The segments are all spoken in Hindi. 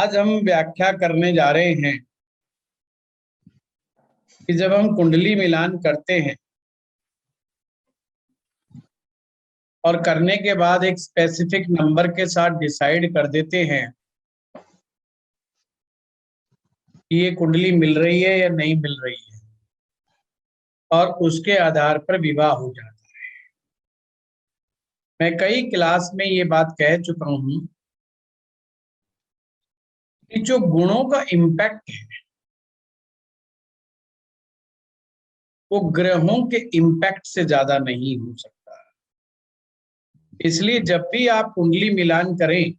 आज हम व्याख्या करने जा रहे हैं कि जब हम कुंडली मिलान करते हैं और करने के बाद एक स्पेसिफिक नंबर के साथ डिसाइड कर देते हैं कि ये कुंडली मिल रही है या नहीं मिल रही है, और उसके आधार पर विवाह हो जाता है। मैं कई क्लास में ये बात कह चुका हूं कि जो गुणों का इम्पैक्ट है वो ग्रहों के इम्पैक्ट से ज्यादा नहीं हो सकता। इसलिए जब भी आप कुंडली मिलान करें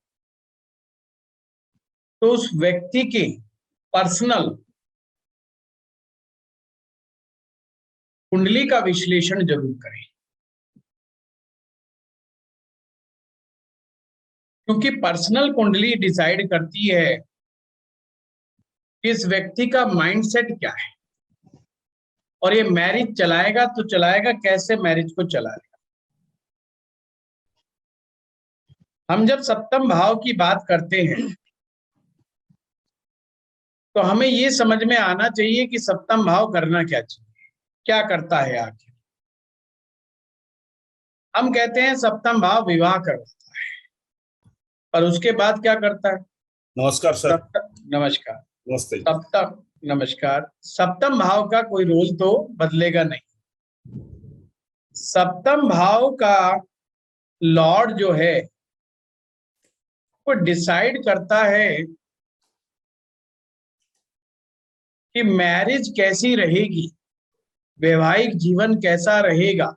तो उस व्यक्ति के पर्सनल कुंडली का विश्लेषण जरूर करें, क्योंकि पर्सनल कुंडली डिसाइड करती है कि इस व्यक्ति का माइंडसेट क्या है और ये मैरिज चलाएगा तो चलाएगा कैसे, मैरिज को चलाएगा। हम जब सप्तम भाव की बात करते हैं तो हमें ये समझ में आना चाहिए कि सप्तम भाव करना क्या चाहिए, क्या करता है आखिर। हम कहते हैं सप्तम भाव विवाह करता है, पर उसके बाद क्या करता है? नमस्कार सर। नमस्कार। नमस्ते। नमस्कार। सप्तम भाव का कोई रोल तो बदलेगा नहीं। सप्तम भाव का लॉर्ड जो है वो डिसाइड करता है कि मैरिज कैसी रहेगी, वैवाहिक जीवन कैसा रहेगा।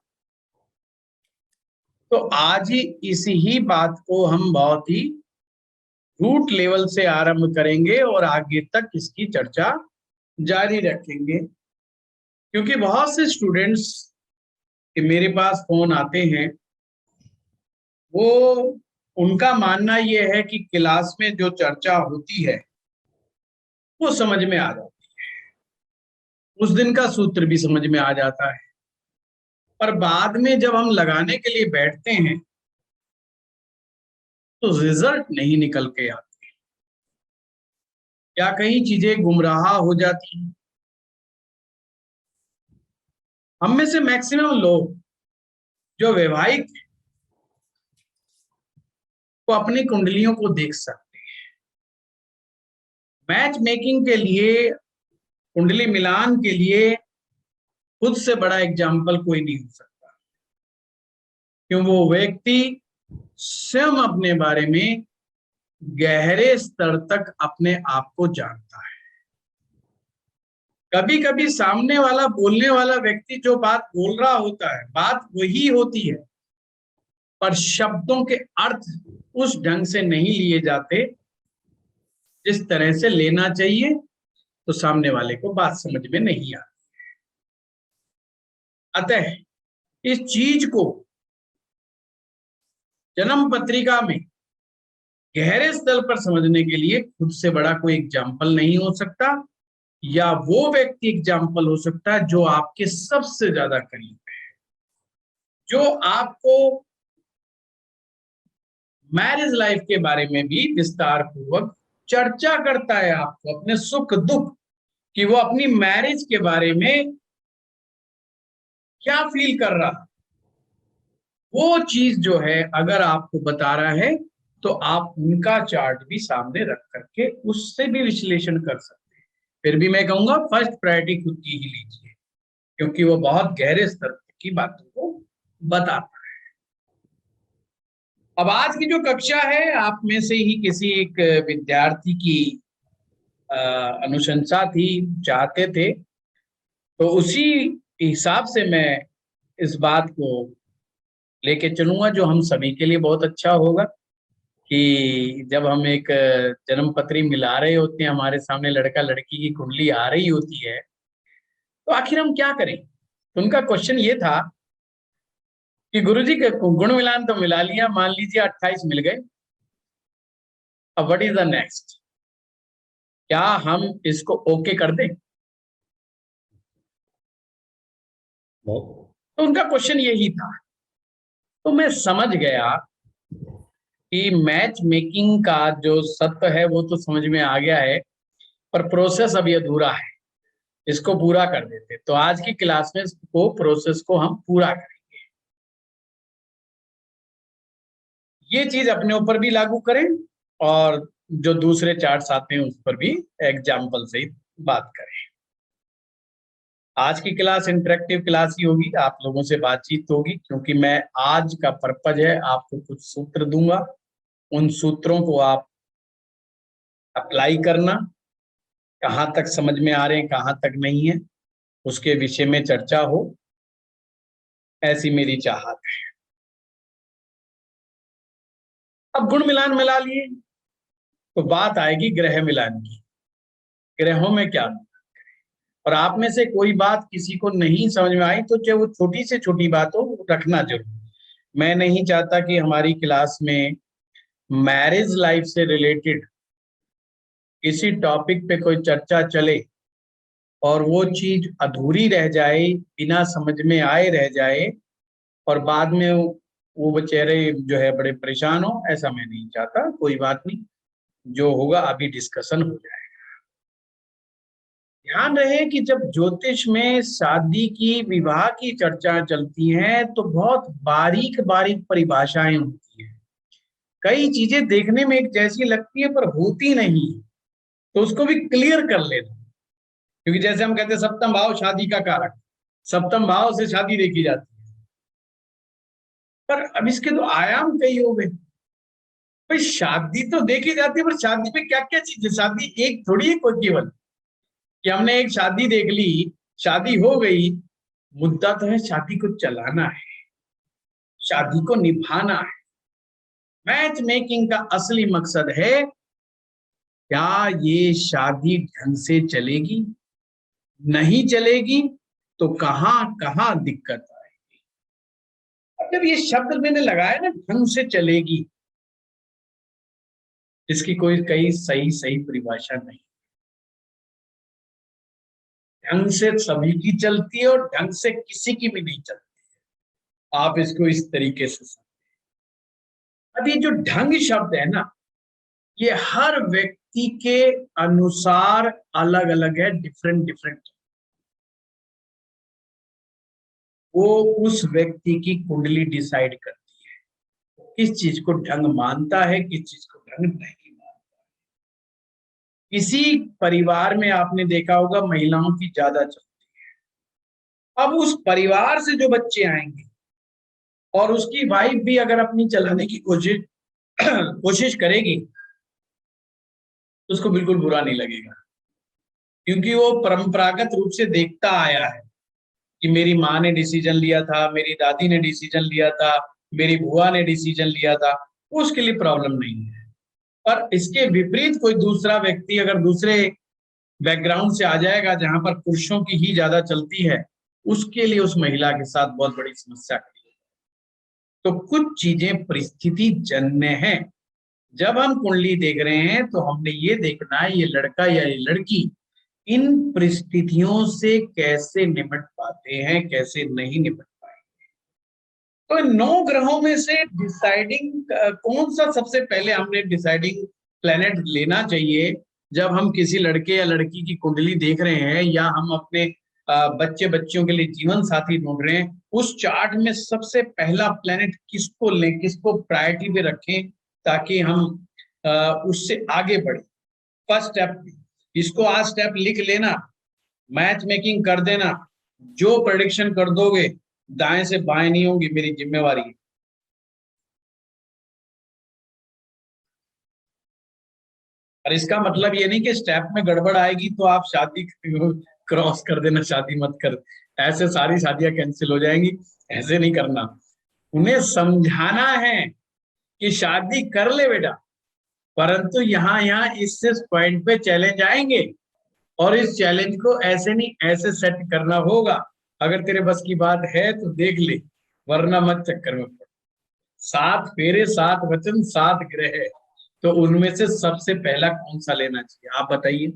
तो आज ही इसी ही बात को हम बहुत ही रूट लेवल से आरंभ करेंगे और आगे तक इसकी चर्चा जारी रखेंगे, क्योंकि बहुत से स्टूडेंट्स मेरे पास फोन आते हैं, वो उनका मानना ये है कि क्लास में जो चर्चा होती है वो समझ में आ जाती है, उस दिन का सूत्र भी समझ में आ जाता है, पर बाद में जब हम लगाने के लिए बैठते हैं तो रिजल्ट नहीं निकल के आते, या कई चीजें गुमराह हो जाती हैं। हम में से मैक्सिमम लोग जो वैवाहिक वो अपनी कुंडलियों को देख सकते हैं। मैच मेकिंग के लिए, कुंडली मिलान के लिए खुद से बड़ा एग्जाम्पल कोई नहीं हो सकता, क्यों वो व्यक्ति स्वयं अपने बारे में गहरे स्तर तक अपने आप को जानता है। कभी कभी सामने वाला बोलने वाला व्यक्ति जो बात बोल रहा होता है बात वही होती है, पर शब्दों के अर्थ उस ढंग से नहीं लिए जाते जिस तरह से लेना चाहिए, तो सामने वाले को बात समझ में नहीं आती। अतः इस चीज को जन्म पत्रिका में गहरे स्तर पर समझने के लिए खुद से बड़ा कोई एग्जाम्पल नहीं हो सकता, या वो व्यक्ति एग्जाम्पल हो सकता है जो आपके सबसे ज्यादा करीब है, जो आपको मैरिज लाइफ के बारे में भी विस्तार पूर्वक चर्चा करता है, आपको अपने सुख दुख कि वो अपनी मैरिज के बारे में क्या फील कर रहा, वो चीज जो है अगर आपको बता रहा है तो आप उनका चार्ट भी सामने रख करके उससे भी विश्लेषण कर सकते हैं। फिर भी मैं कहूंगा फर्स्ट प्रायोरिटी खुद की ही लीजिए, क्योंकि वो बहुत गहरे स्तर की बातों को बताता है। अब आज की जो कक्षा है, आप में से ही किसी एक विद्यार्थी की अनुशंसा थी, चाहते थे, तो उसी हिसाब से मैं इस बात को लेके चलूंगा, जो हम सभी के लिए बहुत अच्छा होगा कि जब हम एक जन्म पत्री मिला रहे होते हैं, हमारे सामने लड़का लड़की की कुंडली आ रही होती है, तो आखिर हम क्या करें। तो उनका क्वेश्चन ये था कि गुरुजी गुण मिलान तो मिला लिया, मान लीजिए 28 मिल गए, अब व्हाट इज द नेक्स्ट, क्या हम इसको ओके कर दें? तो उनका क्वेश्चन यही था। तो मैं समझ गया कि मैच मेकिंग का जो सत्य है वो तो समझ में आ गया है, पर प्रोसेस अभी अधूरा है, इसको पूरा कर देते। तो आज की क्लास में इसको प्रोसेस को हम पूरा करें, ये चीज अपने ऊपर भी लागू करें और जो दूसरे चार्ट्स आते हैं उस पर भी एग्जाम्पल से ही बात करें। आज की क्लास इंटरेक्टिव क्लास ही होगी, आप लोगों से बातचीत होगी, क्योंकि मैं आज का पर्पज है आपको कुछ सूत्र दूंगा, उन सूत्रों को आप अप्लाई करना, कहाँ तक समझ में आ रहे हैं कहाँ तक नहीं है उसके विषय में चर्चा हो, ऐसी मेरी चाहत है। अब गुण मिलान मिला लिए तो बात आएगी ग्रह मिलान की, ग्रहों में क्या, और आप में से कोई बात किसी को नहीं समझ में आई तो चाहे वो छोटी से छोटी बात हो, रखना जरूर। मैं नहीं चाहता कि हमारी क्लास में मैरिज लाइफ से रिलेटेड किसी टॉपिक पे कोई चर्चा चले और वो चीज अधूरी रह जाए, बिना समझ में आए रह जाए, और बाद में वो बेचारे जो है बड़े परेशान हो, ऐसा मैं नहीं चाहता। कोई बात नहीं, जो होगा अभी डिस्कशन हो जाए। ध्यान रहे कि जब ज्योतिष में शादी की, विवाह की चर्चा चलती है तो बहुत बारीक बारीक परिभाषाएं होती हैं। कई चीजें देखने में एक जैसी लगती है पर होती नहीं, तो उसको भी क्लियर कर लेना। क्योंकि जैसे हम कहते हैं सप्तम भाव शादी का कारक, सप्तम भाव से शादी देखी जाती है, पर अब इसके तो आयाम कई हो गए। भाई शादी तो देखी जाती है, पर शादी में क्या क्या चीज है? शादी एक थोड़ी है कोई केवल, कि हमने एक शादी देख ली, शादी हो गई। मुद्दा तो है शादी को चलाना है, शादी को निभाना है। मैच मेकिंग का असली मकसद है क्या ये शादी ढंग से चलेगी, नहीं चलेगी तो कहां कहां दिक्कत आएगी। अब जब ये शब्द मैंने लगाया ना, ढंग से चलेगी, इसकी कोई कई सही सही परिभाषा नहीं। ढंग से सभी की चलती है और ढंग से किसी की भी नहीं चलती। आप इसको इस तरीके से समझें। अब ये जो ढंग शब्द है ना, ये हर व्यक्ति के अनुसार अलग अलग है, डिफरेंट डिफरेंट। वो उस व्यक्ति की कुंडली डिसाइड करती है, किस चीज को ढंग मानता है, किस चीज को ढंग नहीं मानता। किसी परिवार में आपने देखा होगा महिलाओं की ज्यादा चलती है। अब उस परिवार से जो बच्चे आएंगे और उसकी वाइफ भी अगर अपनी चलाने की कोशिश कोशिश करेगी, तो उसको बिल्कुल बुरा नहीं लगेगा, क्योंकि वो परंपरागत रूप से देखता आया है कि मेरी माँ ने डिसीजन लिया था, मेरी दादी ने डिसीजन लिया था, मेरी बुआ ने डिसीजन लिया था, उसके लिए प्रॉब्लम नहीं है। पर इसके विपरीत कोई दूसरा व्यक्ति अगर दूसरे बैकग्राउंड से आ जाएगा जहां पर पुरुषों की ही ज्यादा चलती है, उसके लिए उस महिला के साथ बहुत बड़ी समस्या खड़ी है। तो कुछ चीजें परिस्थिति जन्य हैं। जब हम कुंडली देख रहे हैं तो हमने ये देखना है ये लड़का या ये लड़की इन परिस्थितियों से कैसे निपट पाते हैं, कैसे नहीं निपट पाए। तो इन 9 ग्रहों में से डिसाइडिंग कौन सा सबसे पहले हमने डिसाइडिंग प्लेनेट लेना चाहिए, जब हम किसी लड़के या लड़की की कुंडली देख रहे हैं या हम अपने बच्चे बच्चियों के लिए जीवन साथी ढूंढ रहे हैं, उस चार्ट में सबसे पहला प्लेनेट किसको लें, किसको प्रायोरिटी पे रखें, ताकि हम उससे आगे बढ़े। फर्स्ट स्टेप, इसको आज स्टेप लिख लेना, मैच मेकिंग कर देना। जो प्रेडिक्शन कर दोगे दाएं से बाएं नहीं होंगी, मेरी जिम्मेवारी है। और इसका मतलब ये नहीं कि स्टेप में गड़बड़ आएगी तो आप शादी क्रॉस कर देना, शादी मत कर, ऐसे सारी शादियां कैंसिल हो जाएंगी। ऐसे नहीं करना, उन्हें समझाना है कि शादी कर ले बेटा, परंतु यहाँ यहाँ इस पॉइंट पे चैलेंज आएंगे और इस चैलेंज को ऐसे नहीं ऐसे सेट करना होगा। अगर तेरे बस की बात है तो देख ले, वरना मत चक्कर में पड़। 7 फेरे 7 वचन 7 ग्रह, तो उनमें से सबसे पहला कौन सा लेना चाहिए आप बताइए।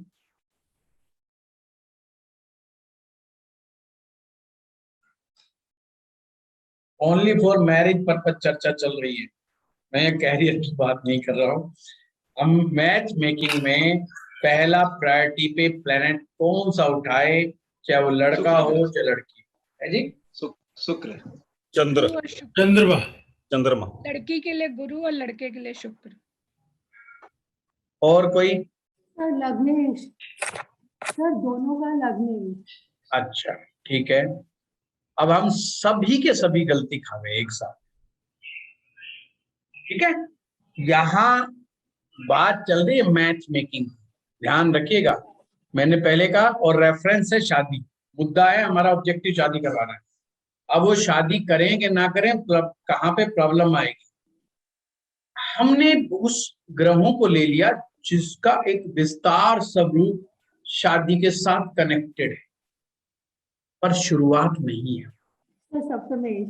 ओनली फॉर मैरिज पर्पज चर्चा चल रही है, मैं कैरियर की बात नहीं कर रहा हूँ। हम मैच मेकिंग में पहला प्रायोरिटी पे प्लेनेट कौन सा उठाए, चाहे वो लड़का हो चाहे लड़की है जी? शुक्र। चंद्र। गुरु और शुक्र। चंद्रमा। चंद्रमा। लड़की के लिए गुरु और लड़के के लिए शुक्र। और कोई? सर लग्नेश, सर दोनों का लग्नेश। अच्छा ठीक है, अब हम सभी के सभी गलती खा गए एक साथ, ठीक है? यहाँ बात चल रही है मैच मेकिंग, ध्यान रखिएगा। मैंने पहले कहा, और रेफरेंस है शादी, मुद्दा है हमारा ऑब्जेक्टिव शादी करवाना है। अब वो शादी करें कि ना करें, कहाँ पे प्रॉब्लम आएगी। हमने उस ग्रहों को ले लिया जिसका एक विस्तार स्वरूप शादी के साथ कनेक्टेड है, पर शुरुआत नहीं है। सर सप्तमेश।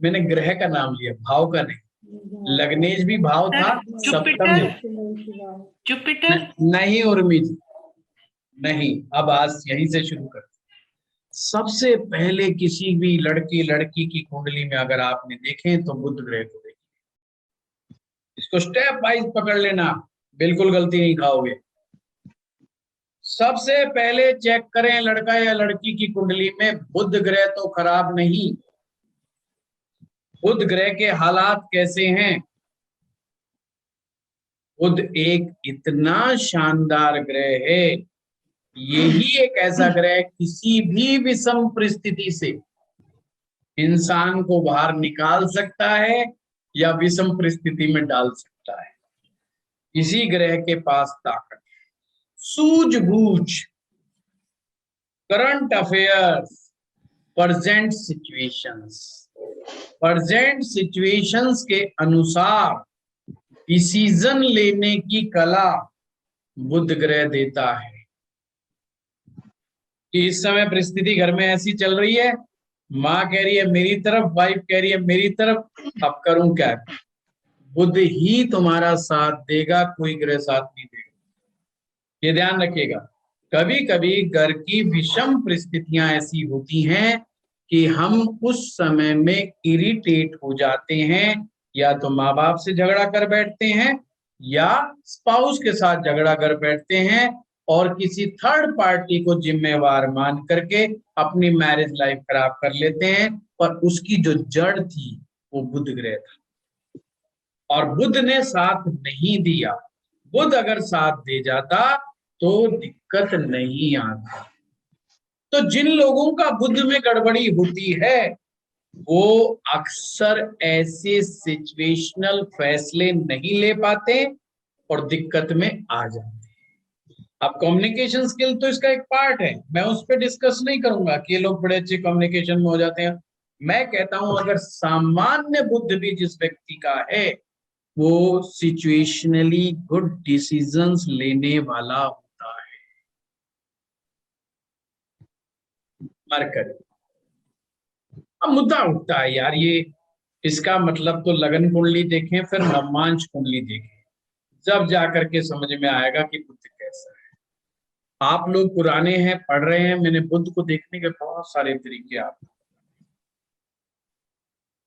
मैंने ग्रह का नाम लिया, भाव का नहीं। लग्नेश भी भाव था, सप्तम जुपिटर। नहीं उर्मी जी नहीं। अब आज यहीं से शुरू कर। सबसे पहले किसी भी लड़की लड़की की कुंडली में अगर आपने देखें तो बुध ग्रह को देखिए, इसको स्टेप वाइज पकड़ लेना, बिल्कुल गलती नहीं खाओगे। सबसे पहले चेक करें लड़का या लड़की की कुंडली में बुध ग्रह तो खराब नहीं, बुध ग्रह के हालात कैसे हैं। बुध एक इतना शानदार ग्रह है, यही एक ऐसा ग्रह किसी भी विषम परिस्थिति से इंसान को बाहर निकाल सकता है या विषम परिस्थिति में डाल सकता है। इसी ग्रह के पास ताकत, सूझबूझ, करंट अफेयर्स, प्रेजेंट सिचुएशंस के अनुसार डिसीजन लेने की कला बुध ग्रह देता है। कि इस समय परिस्थिति घर में ऐसी चल रही है, माँ कह रही है मेरी तरफ, वाइफ कह रही है मेरी तरफ, अब करूं क्या? बुध ही तुम्हारा साथ देगा, कोई ग्रह साथ नहीं देगा। ये ध्यान रखिएगा। कभी कभी घर की विषम परिस्थितियां ऐसी होती हैं कि हम उस समय में इरिटेट हो जाते हैं, या तो माँ बाप से झगड़ा कर बैठते हैं या स्पाउस के साथ झगड़ा कर बैठते हैं, और किसी थर्ड पार्टी को जिम्मेवार मान करके अपनी मैरिज लाइफ खराब कर लेते हैं। पर उसकी जो जड़ थी वो बुध ग्रह था, और बुध ने साथ नहीं दिया। बुध अगर साथ दे जाता तो दिक्कत नहीं आती। तो जिन लोगों का बुध में गड़बड़ी होती है वो अक्सर ऐसे सिचुएशनल फैसले नहीं ले पाते और दिक्कत में आ जाते। अब कम्युनिकेशन स्किल तो इसका एक पार्ट है, मैं उस पर डिस्कस नहीं करूंगा कि ये लोग बड़े अच्छे कम्युनिकेशन में हो जाते हैं। मैं कहता हूं अगर सामान्य बुद्ध भी जिस व्यक्ति का है वो सिचुएशनली गुड डिसीजंस लेने वाला होता है। मरकरी, अब मुद्दा उठता है यार, ये इसका मतलब तो लगन कुंडली देखें फिर नवमांश कुंडली देखें, जब जाकर के समझ में आएगा कि बुद्ध कैसा है। आप लोग पुराने हैं, पढ़ रहे हैं, मैंने बुद्ध को देखने के बहुत सारे तरीके आप,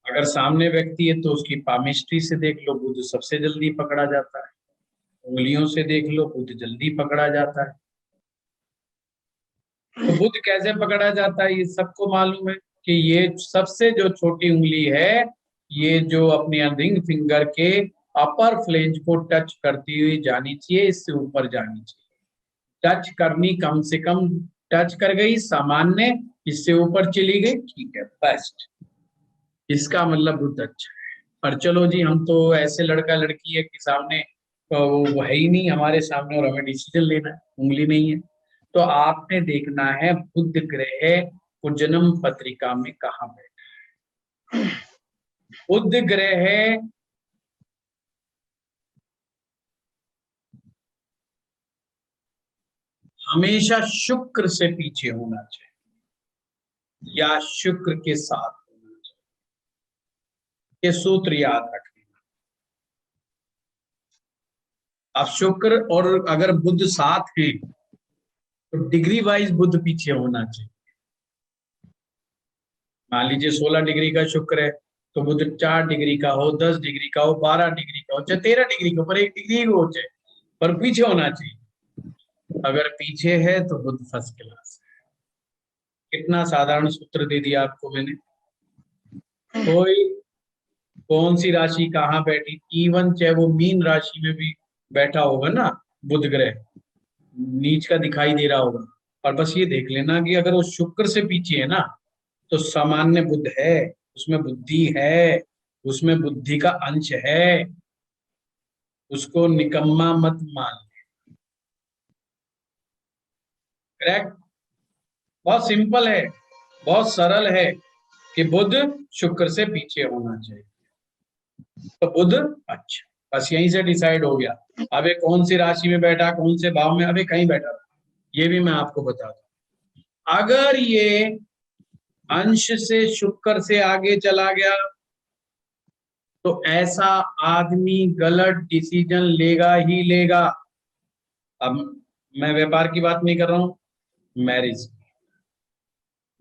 अगर सामने व्यक्ति है तो उसकी पामिस्ट्री से देख लो, बुद्ध सबसे जल्दी पकड़ा जाता है। उंगलियों से देख लो, बुद्ध जल्दी पकड़ा जाता है। तो बुद्ध कैसे पकड़ा जाता है ये सबको मालूम है कि ये सबसे जो छोटी उंगली है, ये जो अपनी रिंग फिंगर के अपर फ्लेंज को टच करती हुई जानी चाहिए, इससे ऊपर जानी चाहिए। टच करनी, कम से कम टच कर गई सामान्य, इससे ऊपर चली गई, ठीक है, बेस्ट। इसका मतलब बुद्ध अच्छा है। पर चलो जी, हम तो ऐसे लड़का लड़की है कि सामने तो वो है ही नहीं हमारे सामने और हमें डिसीजन लेना है, उंगली नहीं है। तो आपने देखना है बुध ग्रह को जन्म पत्रिका में कहाँ बैठा है। बुध ग्रह हमेशा शुक्र से पीछे होना चाहिए या शुक्र के साथ होना चाहिए, ये सूत्र याद रखना। अब शुक्र और अगर बुध साथ है तो डिग्री वाइज बुध पीछे होना चाहिए। मान लीजिए 16 डिग्री का शुक्र है तो बुध 4 डिग्री का हो, 10 डिग्री का हो, 12 डिग्री का हो, चाहे 13 डिग्री का, पर 1 डिग्री हो जाए, पर पीछे होना चाहिए। अगर पीछे है तो बुध फर्स्ट क्लास है। कितना साधारण सूत्र दे दिया आपको मैंने। कोई कौन सी राशि कहाँ बैठी, इवन चाहे वो मीन राशि में भी बैठा होगा ना बुध ग्रह, नीच का दिखाई दे रहा होगा, और बस ये देख लेना कि अगर वो शुक्र से पीछे है ना तो सामान्य बुध है, उसमें बुद्धि है, उसमें बुद्धि का अंश है, उसको निकम्मा मत मान। करेक्ट। बहुत सिंपल है, बहुत सरल है कि बुध शुक्र से पीछे होना चाहिए। तो बुध अच्छा, बस यहीं से डिसाइड हो गया। अब ये कौन सी राशि में बैठा, कौन से भाव में, अभी कहीं बैठा, ये भी मैं आपको बता दूं। अगर ये अंश से शुक्र से आगे चला गया तो ऐसा आदमी गलत डिसीजन लेगा ही लेगा। अब मैं व्यापार की बात नहीं कर रहा हूं,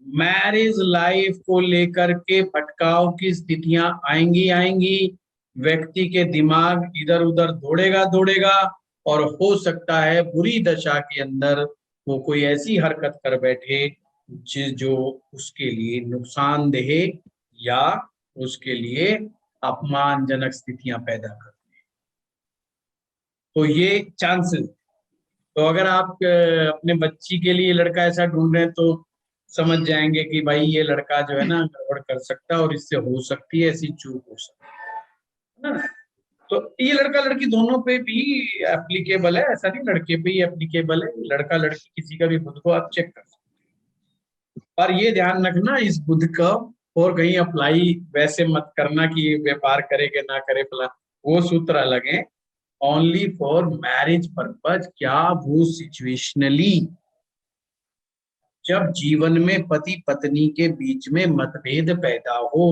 मैरिज लाइफ को लेकर के भटकाव की स्थितियां आएंगी। व्यक्ति के दिमाग इधर उधर दौड़ेगा और हो सकता है बुरी दशा के अंदर वो कोई ऐसी हरकत कर बैठे जो उसके लिए नुकसानदेह या उसके लिए अपमानजनक स्थितियां पैदा कर। तो ये चांसेस। तो अगर आप अपने बच्ची के लिए लड़का ऐसा ढूंढ रहे हैं तो समझ जाएंगे कि भाई ये लड़का जो है ना गड़बड़ कर सकता है और इससे हो सकती है ऐसी चूक हो सकती है ना। तो ये लड़का लड़की दोनों पे भी एप्लीकेबल है, ऐसा नहीं लड़के पे ही एप्लीकेबल है, लड़का लड़की किसी का भी बुध को आप चेक कर सकते हैं। पर ये ध्यान रखना इस बुध का और कहीं अप्लाई वैसे मत करना कि व्यापार करे कि ना करे, वो सूत्र अलग है। Only for marriage purpose. क्या वो सिचुएशनली जब जीवन में पति पत्नी के बीच में मतभेद पैदा हो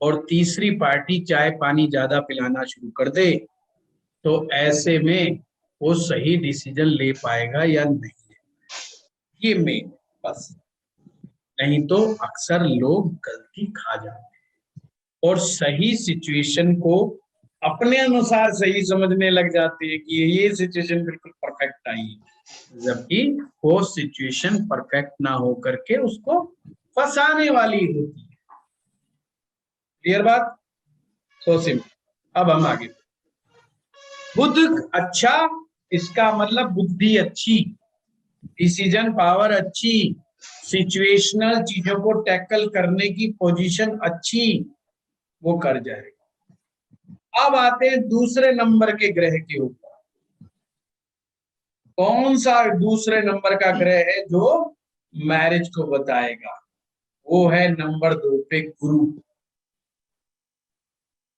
और तीसरी पार्टी चाय पानी ज्यादा पिलाना शुरू कर दे तो ऐसे में वो सही डिसीजन ले पाएगा या नहीं, ये मेन बस। नहीं तो अक्सर लोग गलती खा जाते हैं और सही सिचुएशन को अपने अनुसार सही समझने लग जाते हैं कि ये सिचुएशन बिल्कुल परफेक्ट आई है, जबकि वो सिचुएशन परफेक्ट ना हो करके उसको फंसाने वाली होती है। क्लियर बात? So simple. अब हम आगे। बुध अच्छा, इसका मतलब बुद्धि अच्छी, डिसीजन पावर अच्छी, सिचुएशनल चीजों को टैकल करने की पोजीशन अच्छी, वो कर जाएगा। अब आते हैं दूसरे नंबर के ग्रह के ऊपर। कौन सा दूसरे नंबर का ग्रह है जो मैरिज को बताएगा? वो है नंबर 2 पे गुरु।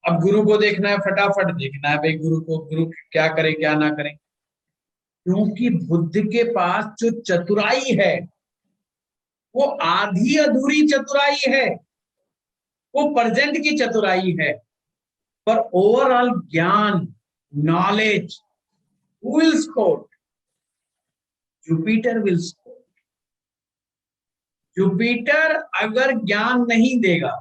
अब गुरु को देखना है, फटाफट देखना है भाई गुरु क्या करे क्या ना करे, क्योंकि बुध के पास जो चतुराई है वो आधी अधूरी चतुराई है, वो प्रेजेंट की चतुराई है, पर ओवरऑल ज्ञान knowledge will score, Jupiter will score. Jupiter अगर ज्ञान नहीं देगा,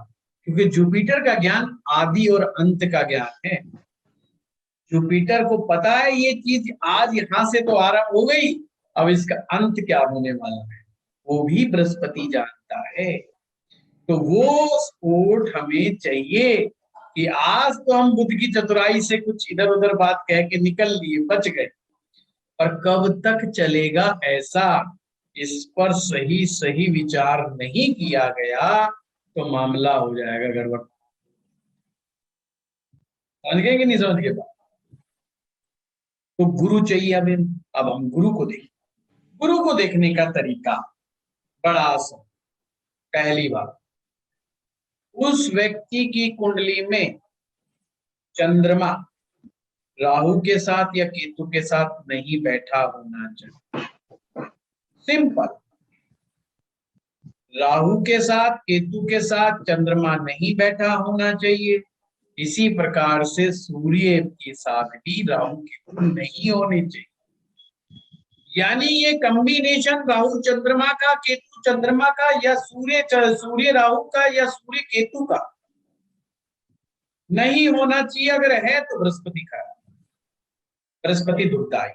क्योंकि जुपिटर का ज्ञान आदि और अंत का ज्ञान है, जुपिटर को पता है ये चीज आज यहां से तो आरंभ हो गई, अब इसका अंत क्या होने वाला है वो भी बृहस्पति जानता है। तो वो सपोर्ट हमें चाहिए कि आज तो हम बुध की चतुराई से कुछ इधर उधर बात कह के निकल लिए, बच गए, पर कब तक चलेगा ऐसा, इस पर सही सही विचार नहीं किया गया तो मामला हो जाएगा गड़बड़। समझ गए कि नहीं समझ गए? तो गुरु चाहिए हमें। अब हम गुरु को देखें। गुरु को देखने का तरीका बड़ा आसान। पहली बात, उस व्यक्ति की कुंडली में चंद्रमा राहु के साथ या केतु के साथ नहीं बैठा होना चाहिए। सिंपल। राहु के साथ केतु के साथ चंद्रमा नहीं बैठा होना चाहिए। इसी प्रकार से सूर्य के साथ भी राहु केतु नहीं होने चाहिए। यानी ये कॉम्बिनेशन राहु चंद्रमा का, केतु चंद्रमा का, या सूर्य राहु का या सूर्य केतु का, नहीं होना चाहिए, अगर है तो बृहस्पति खराब, बृहस्पति दुखदाई,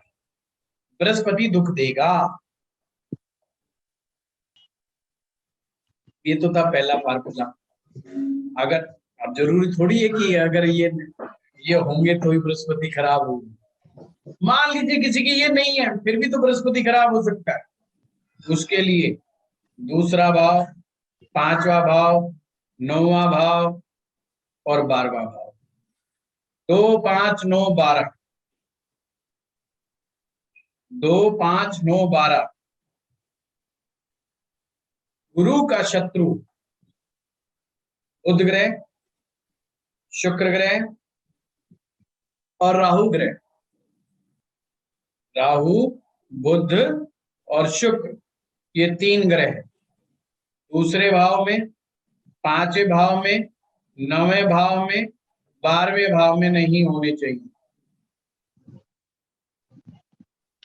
बृहस्पति दुख देगा। ये तो था पहला फार्मूला। अगर, अब जरूरी थोड़ी है कि अगर ये होंगे तो ही बृहस्पति खराब होगी। मान लीजिए किसी की ये नहीं है, फिर भी तो बृहस्पति खराब हो सकता है। उसके लिए दूसरा भाव, पांचवा भाव, नौवां भाव और 12वां भाव, 2 5 9 12, 2 5 9 12 गुरु का शत्रु बुध ग्रह, शुक्र ग्रह और राहु ग्रह। राहु, बुध और शुक्र, ये 3 ग्रह है। दूसरे भाव में, 5वें भाव में, 9वें भाव में, 12वें भाव में नहीं होने चाहिए।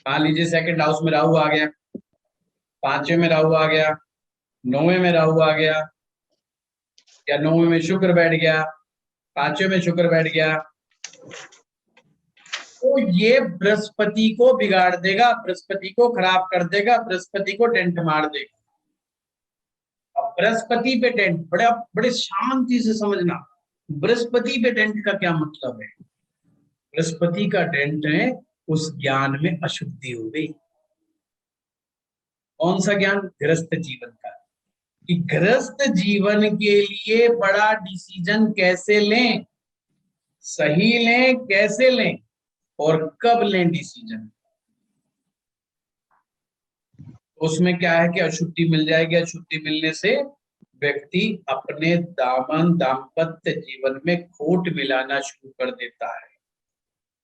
मान लीजिए सेकंड हाउस में राहु आ गया, 5वें में राहु आ गया, 9वें में राहु आ गया, या 9वें में शुक्र बैठ गया, 5वें में शुक्र बैठ गया, तो ये बृहस्पति को बिगाड़ देगा, बृहस्पति को खराब कर देगा, बृहस्पति को डेंट मार देगा। अब बृहस्पति पे डेंट, बड़े शांति से समझना, बृहस्पति पे डेंट का क्या मतलब है। बृहस्पति का डेंट है उस ज्ञान में अशुद्धि हो गई। कौन सा ज्ञान? गृहस्थ जीवन का। कि गृहस्थ जीवन के लिए बड़ा डिसीजन कैसे लें, सही लें, कैसे लें और कब लें डिसीजन। उसमें क्या है कि अशुद्धि मिल जाएगी। अशुद्धि मिलने से व्यक्ति अपने दाम्पत्य जीवन में खोट मिलाना शुरू कर देता है।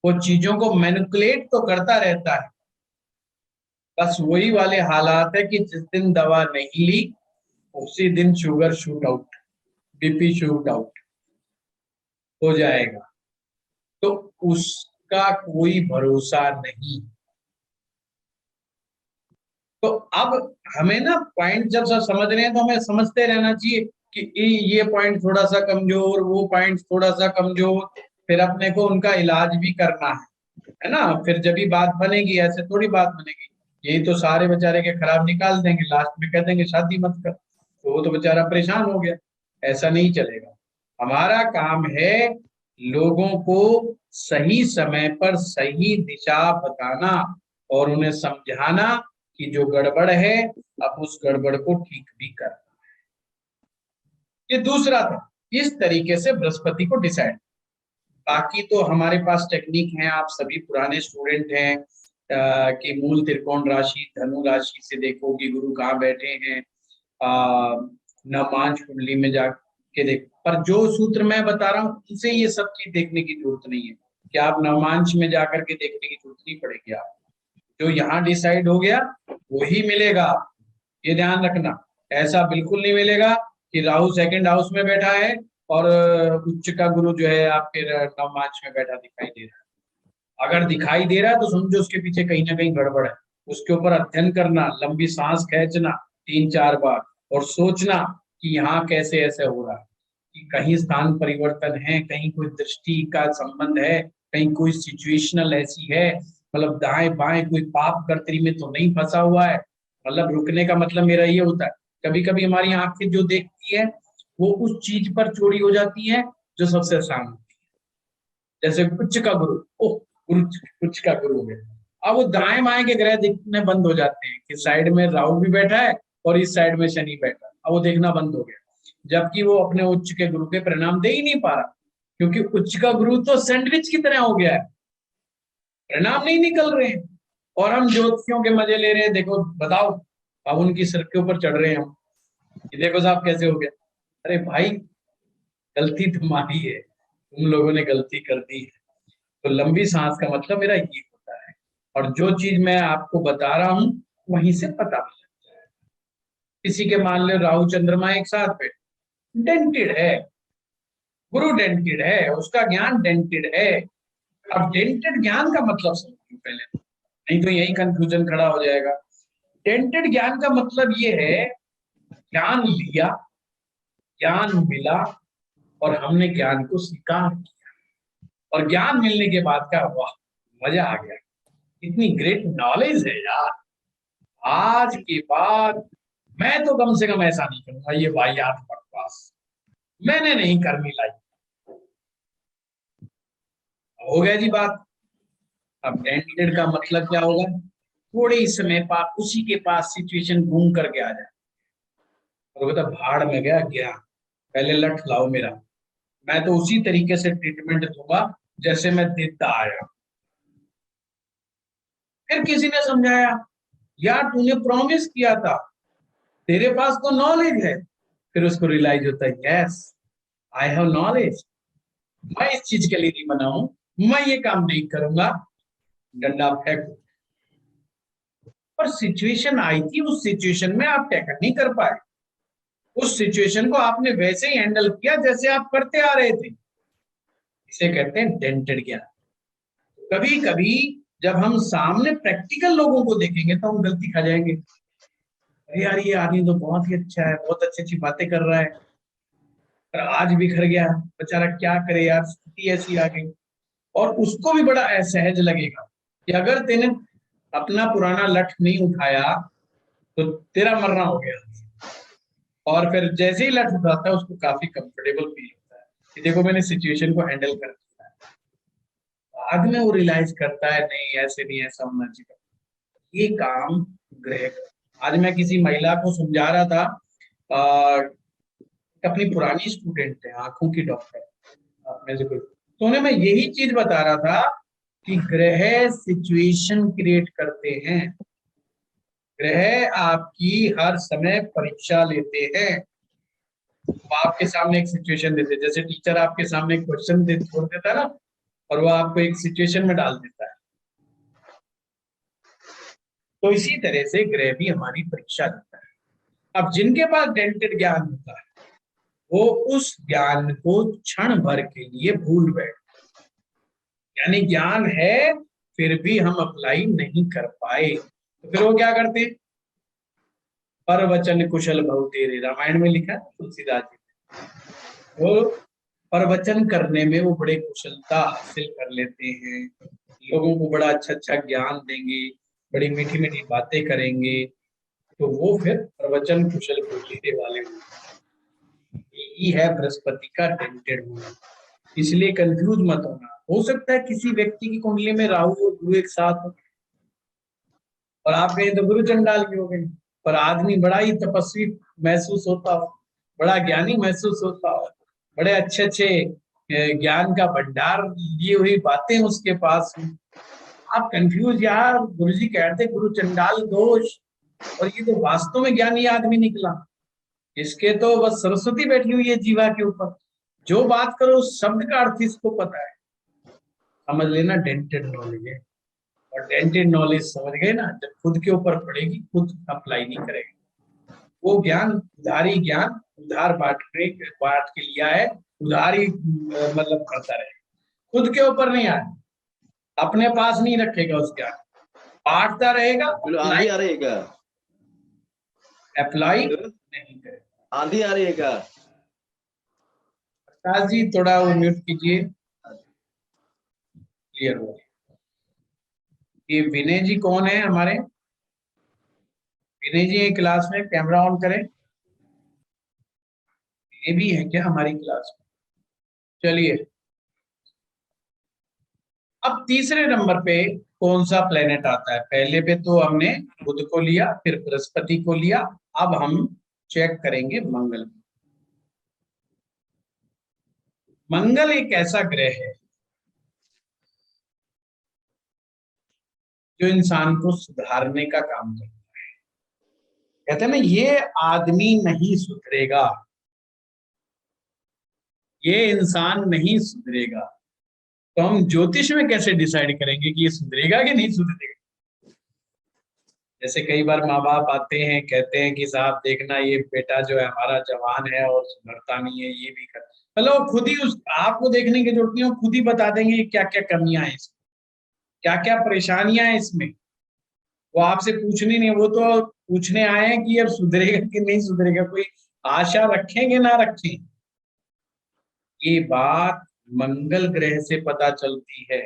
वो चीजों को मैनिपुलेट तो करता रहता है, बस वही वाले हालात है कि जिस दिन दवा नहीं ली उसी दिन sugar shoot out, BP shoot out हो जाएगा, तो उसका कोई भरोसा नहीं। तो अब हमें ना पॉइंट जब सब समझ रहे हैं तो हमें समझते रहना चाहिए कि ये पॉइंट थोड़ा सा कमजोर, वो पॉइंट थोड़ा सा कमजोर, फिर अपने को उनका इलाज भी करना है ना। फिर जब भी बात बनेगी, ऐसे थोड़ी बात बनेगी। यही तो सारे बेचारे के खराब निकाल देंगे, लास्ट में कह देंगे शादी मत कर, तो वो तो बेचारा परेशान हो गया। ऐसा नहीं चलेगा। हमारा काम है लोगों को सही समय पर सही दिशा बताना और उन्हें समझाना कि जो गड़बड़ है अब उस गड़बड़ को ठीक भी करना है। ये दूसरा था, इस तरीके से बृहस्पति को डिसाइड। बाकी तो हमारे पास टेक्निक है, आप सभी पुराने स्टूडेंट हैं कि मूल त्रिकोण राशि, धनु राशि से देखो कि गुरु कहाँ बैठे हैं, नवमांश कुंडली में जाके देख। पर जो सूत्र मैं बता रहा हूँ उनसे ये सब चीज देखने की जरूरत नहीं है कि आप नवमांश में जाकर के देखने की जरूरत नहीं पड़ेगी। आप जो यहाँ डिसाइड हो गया वही मिलेगा, ये ध्यान रखना। ऐसा बिल्कुल नहीं मिलेगा कि राहु सेकंड हाउस में बैठा है और उच्च का गुरु जो है आपके नवमांश में बैठा दिखाई दे रहा है। अगर दिखाई दे रहा है तो समझो उसके पीछे कहीं ना कहीं गड़बड़ है। उसके ऊपर अध्ययन करना, लंबी सांस खींचना 3-4 बार और सोचना कि यहाँ कैसे ऐसे हो रहा है, कि कहीं स्थान परिवर्तन है, कहीं कोई दृष्टि का संबंध है, कहीं कोई सिचुएशनल ऐसी है, मतलब दाएं बाएं कोई पाप कर्तरी में तो नहीं फंसा हुआ है। मतलब रुकने का मतलब मेरा ये होता है, कभी कभी हमारी आंखें जो देखती है वो उस चीज पर चोरी हो जाती है जो सबसे आसान होती है। जैसे उच्च का गुरु, ओह गुरु उच्च का गुरु हो गया, अब वो दाएं बाएं के ग्रह दिखने बंद हो जाते हैं कि साइड में राहु भी बैठा है और इस साइड में शनि बैठा है, अब वो देखना बंद हो गया। जबकि वो अपने उच्च के गुरु के परिणाम दे ही नहीं पा रहा, क्योंकि उच्च का गुरु तो सैंडविच की तरह हो गया है, परिणाम नहीं निकल रहे हैं। और हम ज्योतिषियों के मजे ले रहे हैं, देखो बताओ, अब उनकी सिर के ऊपर चढ़ रहे हैं हम कि देखो साहब कैसे हो गया। अरे भाई गलती तुम्हारी है, तुम लोगों ने गलती कर दी है। तो लंबी सांस का मतलब मेरा ये होता है, और जो चीज मैं आपको बता रहा हूं वहीं से पता भी लगता है। किसी के मान लो राहु चंद्रमा एक साथ पे डेंटेड है, गुरु डेंटेड है, उसका ज्ञान डेंटेड है। अब डेंटेड ज्ञान का मतलब समझो पहले, नहीं तो यही कंफ्यूजन खड़ा हो जाएगा। डेंटेड ज्ञान का मतलब ये है ज्ञान लिया, ज्ञान मिला और हमने ज्ञान को स्वीकार किया, और ज्ञान मिलने के बाद का वाह मजा आ गया, इतनी ग्रेट नॉलेज है यार। आज के बाद मैं तो कम से कम ऐसा नहीं करूंगा, ये वाहियात बकवास मैंने नहीं करनी लाई। हो गया जी बात। अब डेंटेड का मतलब क्या होगा, थोड़े ही समय बाद उसी के पास सिचुएशन घूम करके आ जाए और बता भाड़ में गया गया, पहले लठ लाओ मेरा, मैं तो उसी तरीके से ट्रीटमेंट दूंगा जैसे मैं देता आया। फिर किसी ने समझाया, यार तूने प्रॉमिस किया था, तेरे पास तो नॉलेज है। फिर उसको रियलाइज होता है, यस आई हैव नॉलेज, मैं इस चीज के लिए नहीं बना हूं, मैं ये काम नहीं करूंगा, डंडा फेंक। पर सिचुएशन आई थी, उस सिचुएशन में आप टैकल नहीं कर पाए, उस सिचुएशन को आपने वैसे ही हैंडल किया जैसे आप करते आ रहे थे। इसे कहते हैं डेंटेड ज्ञान। कभी कभी जब हम सामने प्रैक्टिकल लोगों को देखेंगे तो हम गलती खा जाएंगे, अरे यार ये आदमी तो बहुत ही अच्छा है, बहुत अच्छी अच्छी बातें कर रहा है, पर आज बिखर गया बेचारा, क्या करे यार, स्थिति ऐसी आ गई। और उसको भी बड़ा असहज लगेगा कि अगर तेने अपना पुराना लठ नहीं उठाया तो तेरा मरना हो गया। और फिर जैसे ही लठ उठाता है उसको काफी कंफर्टेबल फील होता है कि देखो मैंने सिचुएशन को हैंडल कर लिया। बाद में वो रियलाइज करता है, नहीं ऐसे नहीं, ऐसा होना चाहिए। ये काम ग्रह का। आज मैं किसी महिला को समझा रहा था, अपनी पुरानी स्टूडेंट है, आंखों की डॉक्टर, आप में से कोई, तो उन्हें मैं यही चीज बता रहा था कि ग्रह सिचुएशन क्रिएट करते हैं, ग्रह आपकी हर समय परीक्षा लेते हैं। वो आपके सामने एक सिचुएशन देते हैं, जैसे टीचर आपके सामने एक क्वेश्चन छोड़ देता है ना, और वो आपको एक सिचुएशन में डाल देता है, तो इसी तरह से ग्रह भी हमारी परीक्षा लेता है। अब जिनके पास डेंटेड ज्ञान होता है वो उस ज्ञान को क्षण भर के लिए भूल बैठते, यानी ज्ञान है फिर भी हम अप्लाई नहीं कर पाए, तो फिर वो क्या करते, पर वचन कुशल बहु तेरे, रामायण में लिखा तुलसीदास जी, वो पर वचन करने में वो बड़े कुशलता हासिल कर लेते हैं, लोगों को बड़ा अच्छा अच्छा ज्ञान देंगे, बड़ी मीठी मीठी बातें करेंगे, तो वो फिर प्रवचन कुशल को लेने वाले होंगे। यही है बृहस्पति का डेंटेड होना। इसलिए कंफ्यूज मत होना, हो सकता है किसी व्यक्ति की कुंडली में राहु और गुरु एक साथ हो और आप कहें तो गुरु चंडाल की हो गई, पर आदमी बड़ा ही तपस्वी महसूस होता हो, बड़ा ज्ञानी महसूस होता हो, बड़े अच्छे अच्छे ज्ञान का भंडार लिए हुई बातें उसके पास हो। आप कंफ्यूज, यार गुरुजी कहते गुरु चंडाल दोष, और ये तो वास्तव में ज्ञानी आदमी निकला, इसके तो बस सरस्वती बैठी हुई है जीवा के ऊपर, जो बात करो उस शब्द का अर्थ इसको पता है। समझ लेना डेंटेड नॉलेज है, और डेंटेड नॉलेज समझ गए ना, जब खुद के ऊपर पड़ेगी खुद अप्लाई नहीं करेगी। वो ज्ञान उधारी ज्ञान, उधार बांट के लिया है, उधारी मतलब करता रहे, खुद के ऊपर नहीं आए, अपने पास नहीं रखेगा उस ज्ञान, बांटता रहेगा, आंधी आ रही है क्या? अप्लाई नहीं करेगा। आंधी आ रही है क्या? प्रकाश जी थोड़ा वो म्यूट कीजिए, क्लियर हो। ये विनय जी कौन है हमारे, विनय जी क्लास में कैमरा ऑन करें, ये भी है क्या हमारी क्लास में? चलिए, अब तीसरे नंबर पे कौन सा प्लेनेट आता है? पहले पे तो हमने बुध को लिया, फिर बृहस्पति को लिया, अब हम चेक करेंगे मंगल। मंगल एक ऐसा ग्रह है जो इंसान को सुधारने का काम करता है। कहते हैं ना, ये आदमी नहीं सुधरेगा, ये इंसान नहीं सुधरेगा, तो हम ज्योतिष में कैसे डिसाइड करेंगे कि ये सुधरेगा कि नहीं सुधरेगा? जैसे कई बार माँ बाप आते हैं, कहते हैं कि साहब देखना ये बेटा जो है हमारा जवान है और सुधरता नहीं है, ये भी कर, मतलब खुद ही उस आपको देखने की जरूरत नहीं, खुद ही बता देंगे क्या क्या कमियां हैं इसमें, क्या क्या परेशानियां हैं इसमें। वो आपसे पूछने नहीं, वो तो पूछने आए हैं कि अब सुधरेगा कि नहीं सुधरेगा, कोई आशा रखेंगे ना रखें। ये बात मंगल ग्रह से पता चलती है।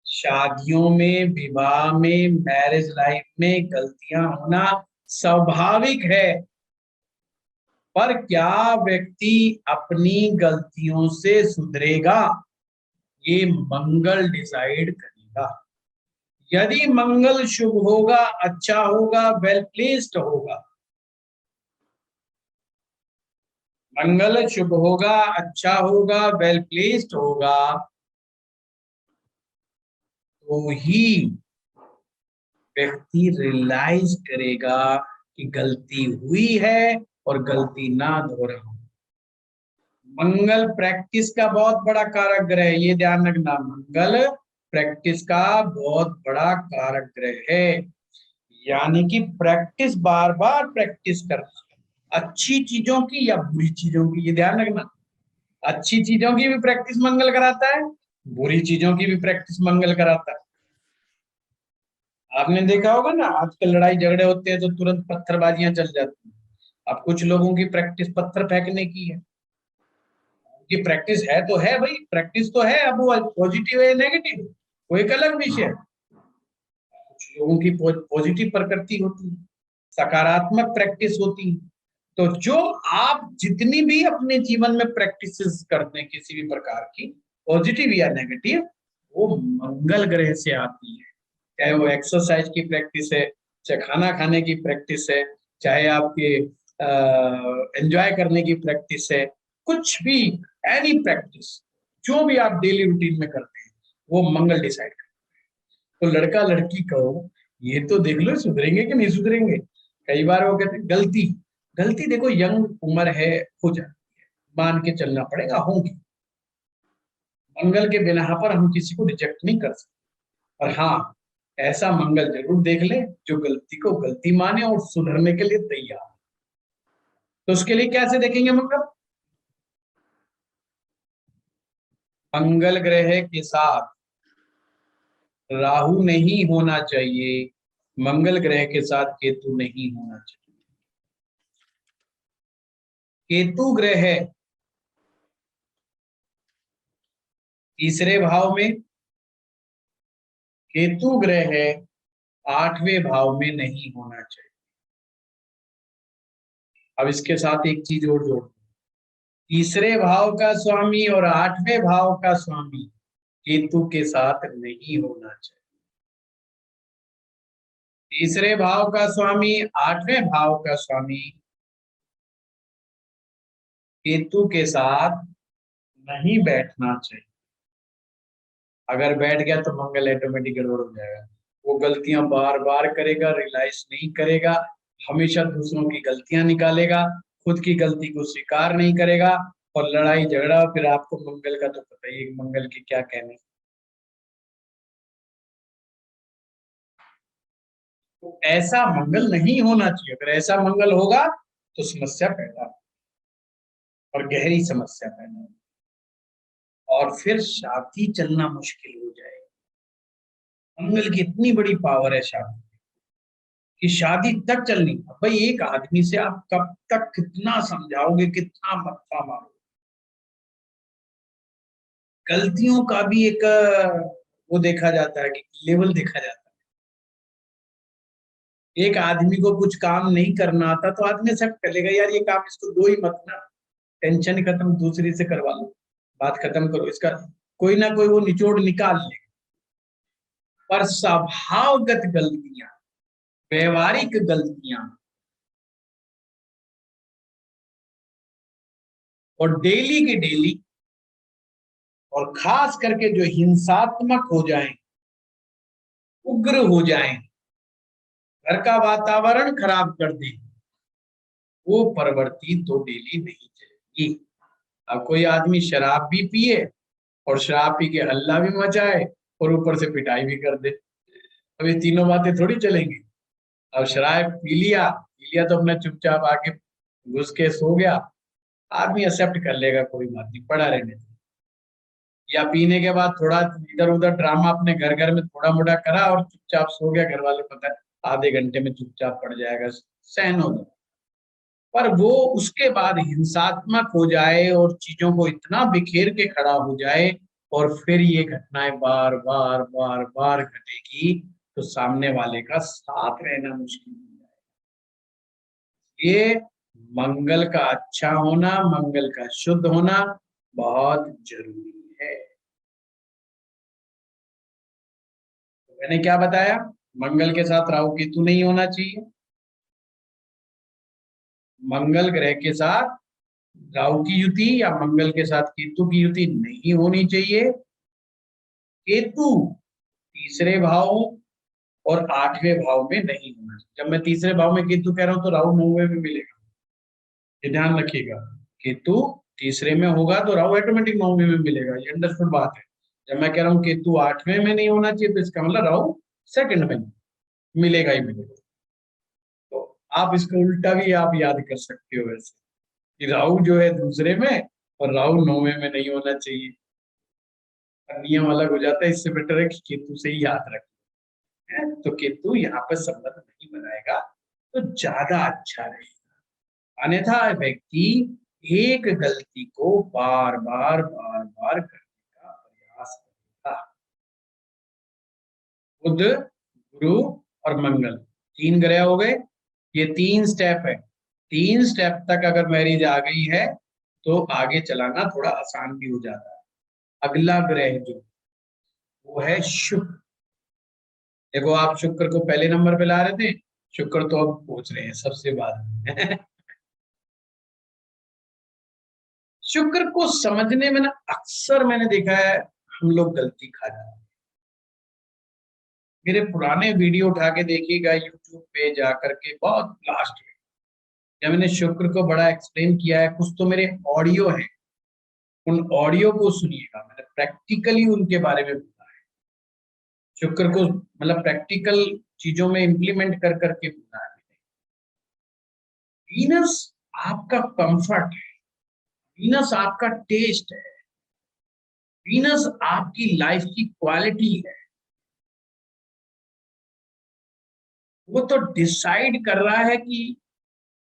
शादियों में, विवाह में, मैरिज लाइफ में गलतियां होना स्वाभाविक है, पर क्या व्यक्ति अपनी गलतियों से सुधरेगा, ये मंगल डिसाइड करेगा। यदि मंगल शुभ होगा, अच्छा होगा, वेल प्लेस्ड होगा, मंगल शुभ होगा, अच्छा होगा, वेल प्लेस्ड होगा, तो ही व्यक्ति रियलाइज करेगा कि गलती हुई है और गलती ना दोहराओ। मंगल प्रैक्टिस का बहुत बड़ा कारक ग्रह है, ये ध्यान रखना, मंगल प्रैक्टिस का बहुत बड़ा कारक ग्रह है। यानी कि प्रैक्टिस, बार बार प्रैक्टिस करना, अच्छी चीजों की या बुरी चीजों की, ये ध्यान रखना। अच्छी चीजों की भी प्रैक्टिस मंगल कराता है, बुरी चीजों की भी प्रैक्टिस मंगल कराता है। आपने देखा होगा ना, आजकल लड़ाई झगड़े होते हैं तो तुरंत पत्थरबाजियां चल जाती हैं। अब कुछ लोगों की प्रैक्टिस पत्थर फेंकने की है, उनकी प्रैक्टिस है तो है भाई, प्रैक्टिस तो है, अब वो पॉजिटिव है नेगेटिव वो एक अलग विषय है। कुछ लोगों की पॉजिटिव प्रकृति होती है, सकारात्मक प्रैक्टिस होती है। तो जो आप जितनी भी अपने जीवन में प्रैक्टिसेस करते हैं किसी भी प्रकार की, पॉजिटिव या नेगेटिव, वो मंगल ग्रह से आती है। चाहे वो एक्सरसाइज की प्रैक्टिस है, चाहे खाना खाने की प्रैक्टिस है, चाहे आपके एंजॉय करने की प्रैक्टिस है, कुछ भी, एनी प्रैक्टिस, जो भी आप डेली रूटीन में करते हैं, वो मंगल डिसाइड करता है। तो लड़का लड़की को ये तो देख लो सुधरेंगे कि नहीं सुधरेंगे। कई बार वो कहते हैं गलती, गलती देखो यंग उम्र है, हो जाती है, मान के चलना पड़ेगा, होंगी। मंगल के बिना पर हम किसी को रिजेक्ट नहीं कर सकते, और हाँ, ऐसा मंगल जरूर देख ले जो गलती को गलती माने और सुधरने के लिए तैयार। तो उसके लिए कैसे देखेंगे मंगल? मंगल ग्रह के साथ राहु नहीं होना चाहिए, मंगल ग्रह के साथ केतु नहीं होना चाहिए। केतु ग्रह तीसरे भाव में, केतु ग्रह 8वें भाव में नहीं होना चाहिए। अब इसके साथ एक चीज और जोड़, तीसरे भाव का स्वामी और 8वें भाव का स्वामी केतु के साथ नहीं होना चाहिए। तीसरे भाव का स्वामी, 8वें भाव का स्वामी केतु के साथ नहीं बैठना चाहिए। अगर बैठ गया तो मंगल ऑटोमेटिक गड़बड़ हो जाएगा। वो गलतियां बार बार करेगा, रियलाइज नहीं करेगा, हमेशा दूसरों की गलतियां निकालेगा, खुद की गलती को स्वीकार नहीं करेगा, और लड़ाई झगड़ा। फिर आपको मंगल का तो पता ही है, मंगल के क्या कहने। तो ऐसा मंगल नहीं होना चाहिए। अगर ऐसा मंगल होगा तो समस्या पैदा, और गहरी समस्या पैदा, और फिर शादी चलना मुश्किल हो जाएगा। मंगल की इतनी बड़ी पावर है शादी कि शादी तक चलनी। भाई एक आदमी से आप कब तक कितना समझाओगे, कितना मत्था मारोगे। गलतियों का भी एक वो देखा जाता है कि लेवल देखा जाता है। एक आदमी को कुछ काम नहीं करना आता तो आदमी सब करेगा, यार ये काम इसको दो ही मत ना, टेंशन खत्म, दूसरी से करवा लो, बात खत्म करो, इसका कोई ना कोई वो निचोड़ निकाल ले। पर स्वभावगत गलतियां, व्यवहारिक गलतियां, और डेली की डेली, और खास करके जो हिंसात्मक हो जाएं, उग्र हो जाएं, घर का वातावरण खराब कर दे, वो प्रवृत्ति तो डेली नहीं चलेगी। अब कोई आदमी शराब भी पिए और शराब पी के हल्ला भी मचाए और ऊपर से पिटाई भी कर दे, अब ये तीनों बातें थोड़ी चलेंगी। अब शराब पी लिया तो अपना चुपचाप आके घुस के सो गया, आदमी एक्सेप्ट कर लेगा, कोई बात नहीं, पड़ा रहने दो। या पीने के बाद थोड़ा इधर उधर ड्रामा अपने घर घर में थोड़ा मोटा करा और चुपचाप सो गया, घर वाले पता है आधे घंटे में चुपचाप पड़ जाएगा, सहन हो जाए। पर वो उसके बाद हिंसात्मक हो जाए और चीजों को इतना बिखेर के खड़ा हो जाए और फिर ये घटनाएं बार बार बार बार घटेगी तो सामने वाले का साथ रहना मुश्किल हो जाएगा। ये मंगल का अच्छा होना, मंगल का शुद्ध होना बहुत जरूरी है। तो मैंने क्या बताया, मंगल के साथ राहु केतु नहीं होना चाहिए, मंगल ग्रह के साथ राहु की युति या मंगल के साथ केतु की युति नहीं होनी चाहिए। केतु तीसरे भाव और 8वें भाव में नहीं होना चाहिए। जब मैं तीसरे भाव में केतु कह रहा हूं तो राहु 9वें में मिलेगा, ये ध्यान रखिएगा। केतु तीसरे में होगा तो राहु ऑटोमेटिक 9वें में मिलेगा, ये अंडरस्टूड बात है। जब मैं कह रहा हूँ केतु 8वें में नहीं होना चाहिए तो इसका मतलब राहु सेकंड में मिलेगा ही मिलेगा। तो आप इसको उल्टा भी आप याद कर सकते हो वैसे कि राहु जो है दूसरे में और राहु 9वें में नहीं होना चाहिए। नियम अलग हो जाता है, इससे बेटर है कि केतु से ही याद रखें। तो केतु यहाँ पर संबंध नहीं बनाएगा तो ज्यादा अच्छा रहेगा। अन्यथा व्यक्ति एक गलती को बार बार करने का प्रयास करेगा। बुध, गुरु और मंगल 3 ग्रह हो गए, ये 3 स्टेप है। 3 स्टेप तक अगर मैरिज आ गई है तो आगे चलाना थोड़ा आसान भी हो जाता है। अगला ग्रह जो वो है शुक्र। देखो आप शुक्र को पहले नंबर पे ला रहे थे, शुक्र तो अब पहुंच रहे हैं सबसे बाद में। शुक्र को समझने में ना अक्सर मैंने देखा है हम लोग गलती खा जाते हैं। मेरे पुराने वीडियो उठा के देखिएगा यूट्यूब पे जाकर के, बहुत लास्ट में जब मैंने शुक्र को बड़ा एक्सप्लेन किया है, कुछ तो मेरे ऑडियो है, उन ऑडियो को सुनिएगा। मैंने प्रैक्टिकली उनके बारे में बोला है, शुक्र को मतलब प्रैक्टिकल चीजों में इंप्लीमेंट कर करके बोला है। वीनस आपका कंफर्ट है, वीनस आपका टेस्ट है, वीनस आपकी लाइफ की क्वालिटी है। वो तो डिसाइड कर रहा है कि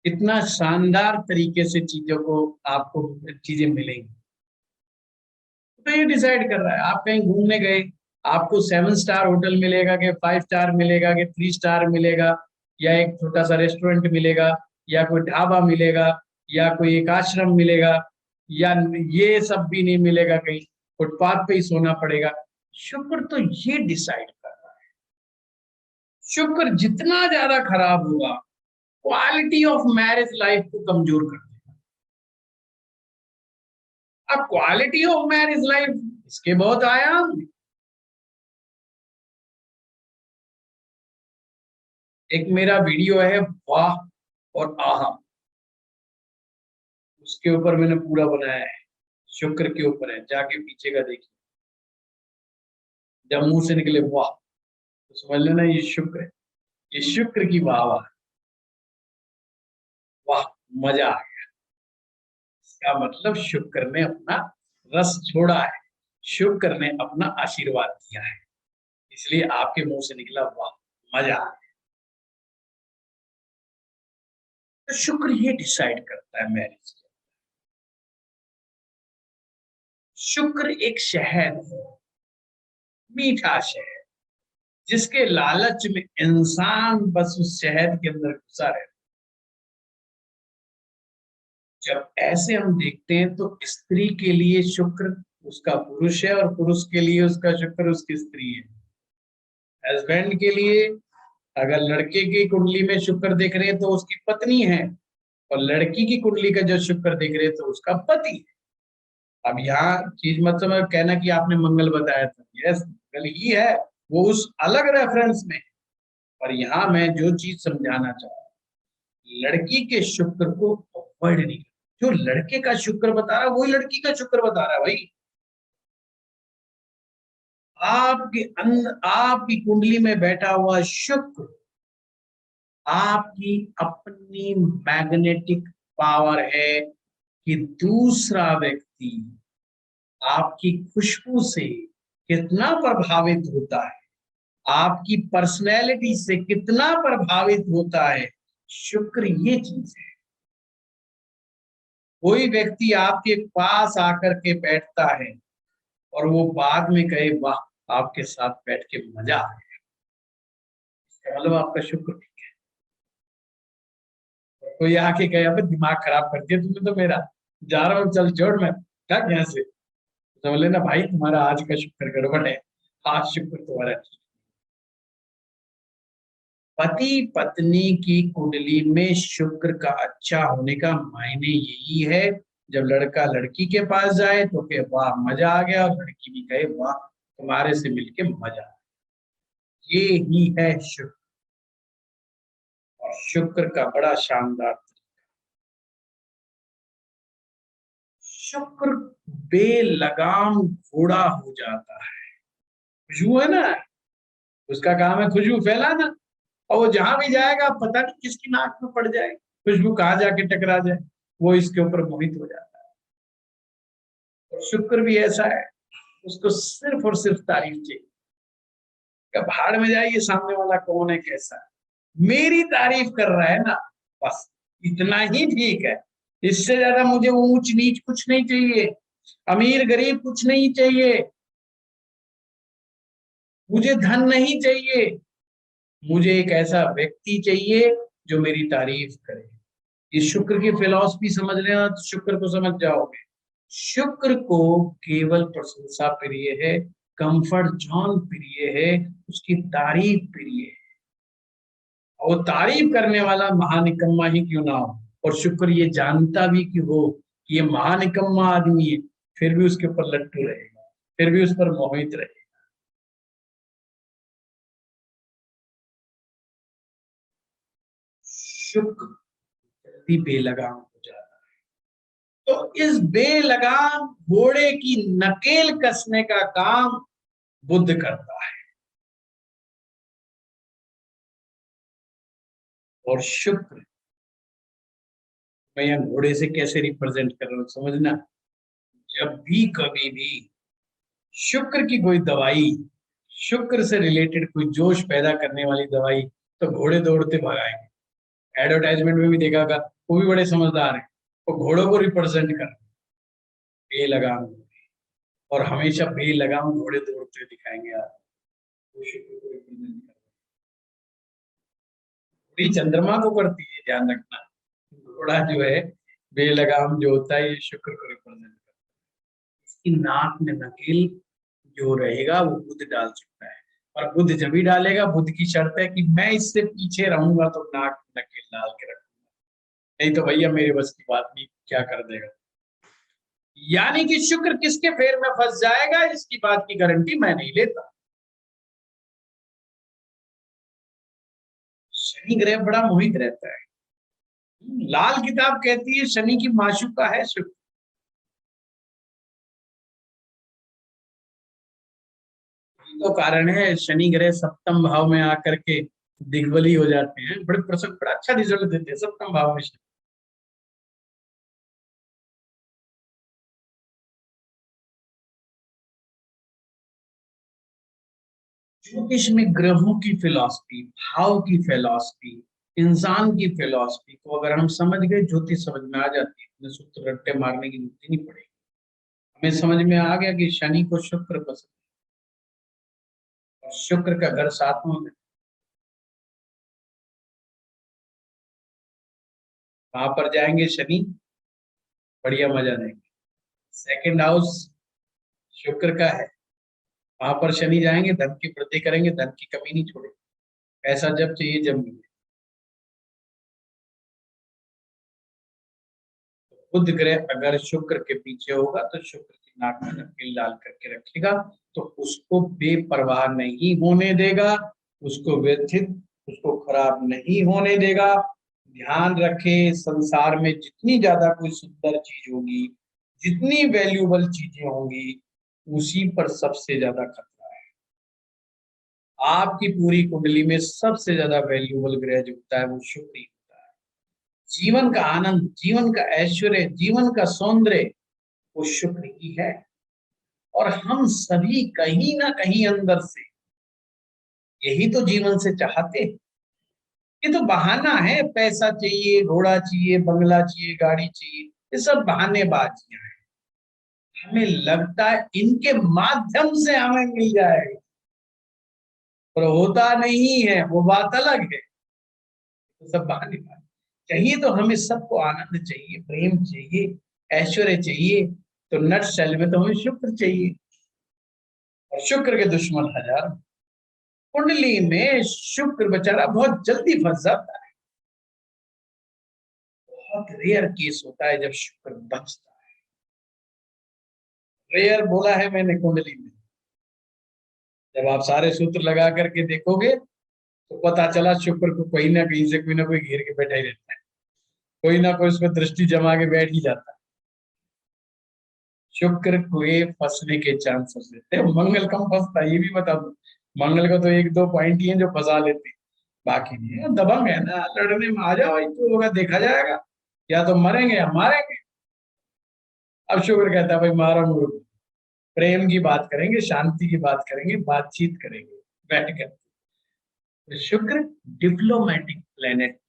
इतना शानदार तरीके से चीजों को आपको चीजें मिलेंगी। तो ये डिसाइड कर रहा है। आप कहीं घूमने गए, आपको 7 स्टार होटल मिलेगा कि 5 स्टार मिलेगा कि 3 स्टार मिलेगा, या एक छोटा सा रेस्टोरेंट मिलेगा, या कोई ढाबा मिलेगा, या कोई एक आश्रम मिलेगा, या ये सब भी नहीं मिलेगा, कहीं फुटपाथ पे ही सोना पड़ेगा। शुक्र तो ये डिसाइड कर रहा है। शुक्र जितना ज्यादा खराब होगा क्वालिटी ऑफ मैरिज लाइफ को कमजोर कर देगा। अब क्वालिटी ऑफ मैरिज लाइफ इसके बहुत आयाम। एक मेरा वीडियो है वाह और आहा, उसके ऊपर मैंने पूरा बनाया है, शुक्र के ऊपर है, जाके पीछे का देखिए। जब मुंह से निकले वाह तो समझ लेना ये शुक्र है, ये शुक्र की वाह वाह, वाह मजा आ गया। इसका मतलब शुक्र ने अपना रस छोड़ा है, शुक्र ने अपना आशीर्वाद दिया है, इसलिए आपके मुंह से निकला वाह मजा आ गया। तो शुक्र ये डिसाइड करता है मैरिज। शुक्र एक शहद है, मीठा शहद, जिसके लालच में इंसान बस उस शहद के अंदर घुसा रहता है। जब ऐसे हम देखते हैं तो स्त्री के लिए शुक्र उसका पुरुष है और पुरुष के लिए उसका शुक्र उसकी स्त्री है। हस्बैंड के लिए अगर लड़के की कुंडली में शुक्र देख रहे हैं तो उसकी पत्नी है, और लड़की की कुंडली का जो शुक्र देख रहे हैं तो उसका पति है। अब यहाँ चीज मतलब कहना कि आपने मंगल बताया था, यस मंगल ही है, वो उस अलग रेफरेंस में। पर यहाँ मैं जो चीज समझाना चाह रहा हूँ, लड़की के शुक्र को अवॉइड नहीं, जो लड़के का शुक्र बता रहा है वही लड़की का शुक्र बता रहा है। भाई आपकी कुंडली में बैठा हुआ शुक्र आपकी अपनी मैग्नेटिक पावर है कि दूसरा व्यक्ति आपकी खुशबू से कितना प्रभावित होता है, आपकी पर्सनैलिटी से कितना प्रभावित होता है। शुक्र ये चीज है। कोई व्यक्ति आपके पास आकर के बैठता है और वो बाद में कहे वाह आपके साथ बैठ के मजा आ गया, इसका मतलब आपका शुक्र ठीक है। कोई आके कहे अबे दिमाग खराब कर दिया तुमने तो मेरा, जा रहा हूँ चल छोड़ मैं थक यहाँ से, समझ लेना भाई तुम्हारा आज का शुक्र गड़बड़ है, आज शुक्र तुम्हारा ठीक। पति पत्नी की कुंडली में शुक्र का अच्छा होने का मायने यही है, जब लड़का लड़की के पास जाए तो कहे वाह मजा आ गया, और लड़की भी कहे वाह तुम्हारे से मिलके मजा आ गया। ये ही है शुक्र, और शुक्र का बड़ा शानदार शुक्र बेलगाम घोड़ा हो जाता है। खुशबू है ना, उसका काम है खुशबू फैलाना, और वो जहां भी जाएगा पता नहीं किसकी नाक में पड़ जाए, खुशबू कहाँ जाके टकरा जाए, वो इसके ऊपर मोहित हो जाता है। और शुक्र भी ऐसा है, उसको सिर्फ और सिर्फ तारीफ चाहिए, भाड़ में जाए ये सामने वाला कौन है कैसा है, मेरी तारीफ कर रहा है ना, बस इतना ही ठीक है। इससे ज्यादा मुझे ऊंच नीच कुछ नहीं चाहिए, अमीर गरीब कुछ नहीं चाहिए, मुझे धन नहीं चाहिए, मुझे एक ऐसा व्यक्ति चाहिए जो मेरी तारीफ करे। ये शुक्र की फिलॉसफी समझ लेना तो शुक्र को समझ जाओगे। शुक्र को केवल प्रशंसा प्रिय है, कंफर्ट जोन प्रिय है, उसकी तारीफ प्रिय है, और वो तारीफ करने वाला महानिकम्मा ही क्यों ना हो, और शुक्र ये जानता भी कि हो कि ये महानिकम्मा आदमी है, फिर भी उसके ऊपर लट्टू रहेगा, फिर भी उस पर मोहित रहेगा। शुक्र जल्दी बेलगाम हो जाता है, तो इस बेलगाम घोड़े की नकेल कसने का काम बुध करता है। और शुक्र मैं यहाँ घोड़े से कैसे रिप्रेजेंट कर रहा हूं समझना, जब भी कभी भी शुक्र की कोई दवाई, शुक्र से रिलेटेड कोई जोश पैदा करने वाली दवाई, तो घोड़े दौड़ते भगाएंगे। एडवर्टाइजमेंट में भी देखा होगा, वो भी बड़े समझदार हैं, वो घोड़ों को रिप्रेजेंट कर बेलगाम, और हमेशा बेलगाम घोड़े दौड़ते दिखाएंगे यार, वो शुक्र को रिप्रेजेंट कर, घोड़ी चंद्रमा को करती है ध्यान रखना, घोड़ा जो है बेलगाम जो होता है ये शुक्र को रिप्रेजेंट करता है। इसकी नाक में नकेल जो रहेगा वो बुध डाल सकता है, और बुध जब भी डालेगा, बुध की शर्त है कि मैं इससे पीछे रहूंगा तो नाक में नकेल डाल के रखूंगा, नहीं तो भैया मेरे बस की बात नहीं, क्या कर देगा। यानी कि शुक्र किसके फेर में फंस जाएगा इसकी बात की गारंटी मैं नहीं लेता। शनि ग्रह बड़ा मोहित रहता है, लाल किताब कहती है शनि की माशूका है शुक्र। तो कारण है शनि ग्रह सप्तम भाव में आकर के दिग्बली हो जाते हैं, बड़े प्रसन्न, बड़ा अच्छा रिजल्ट देते हैं सप्तम भाव में। ज्योतिष में ग्रहों की फिलॉसफी, भाव की फिलॉसफी, इंसान की फिलॉसफी को अगर हम समझ गए, ज्योतिष समझ में आ जाती है, सूत्र रट्टे मारने की जरूरत नहीं पड़ेगी। हमें समझ में आ गया कि शनि को शुक्र पसंद है, और शुक्र का घर सातवां में, वहां पर जाएंगे शनि, बढ़िया मजा लेंगे। सेकंड हाउस शुक्र का है, वहां पर शनि जाएंगे, धन की वृद्धि करेंगे, धन की कमी नहीं छोड़ेंगे, पैसा जब चाहिए जब मिले। बुध ग्रह अगर शुक्र के पीछे होगा तो शुक्र की नाक में नकेल डाल करके रखेगा, तो उसको बेपरवाह नहीं होने देगा, उसको व्यथित, उसको खराब नहीं होने देगा। ध्यान रखे, संसार में जितनी ज्यादा कोई सुंदर चीज होगी, जितनी वैल्यूबल चीजें होंगी, उसी पर सबसे ज्यादा खतरा है। आपकी पूरी कुंडली में सबसे ज्यादा वैल्यूबल ग्रह जो होता है वो शुक्र ही होता है। जीवन का आनंद, जीवन का ऐश्वर्य, जीवन का सौंदर्य वो शुक्र ही है। और हम सभी कहीं ना कहीं अंदर से यही तो जीवन से चाहते हैं। ये तो बहाना है, पैसा चाहिए, घोड़ा चाहिए, बंगला चाहिए, गाड़ी चाहिए, ये सब बहानेबाजियां हैं। हमें लगता है इनके माध्यम से हमें मिल जाएगा, पर होता नहीं है, वो बात अलग है। तो सब बहानेबाजी। चाहिए तो हमें सबको आनंद चाहिए, प्रेम चाहिए, ऐश्वर्य चाहिए, तो नट शैल में तो हमें शुक्र चाहिए, और शुक्र के दुश्मन हजार। कुंडली में शुक्र बेचारा बहुत जल्दी फंस जाता है। बहुत रेयर केस होता है जब शुक्र बचता है, रेयर बोला है मैंने कुंडली में। जब आप सारे सूत्र लगा करके देखोगे तो पता चला शुक्र को कहीं ना कहीं से कोई ना कोई घेर के बैठा ही रहता है, कोई ना कोई उसमें दृष्टि जमा के बैठ ही जाता है। शुक्र को ये फंसने के चांसेस रहते हैं, मंगल कम फंसता है, ये भी बता दो। मंगल का तो एक दो पॉइंट ही है जो फंसा लेते हैं, बाकी नहीं है। दबंग है ना, लड़ने में आ जाओ, जो होगा देखा जाएगा, या तो मरेंगे या मारेंगे। अब शुक्र कहता है भाई मारो मुर्ग, प्रेम की बात करेंगे, शांति की बात करेंगे, बातचीत करेंगे बैठ कर। तो शुक्र डिप्लोमेटिक प्लेनेट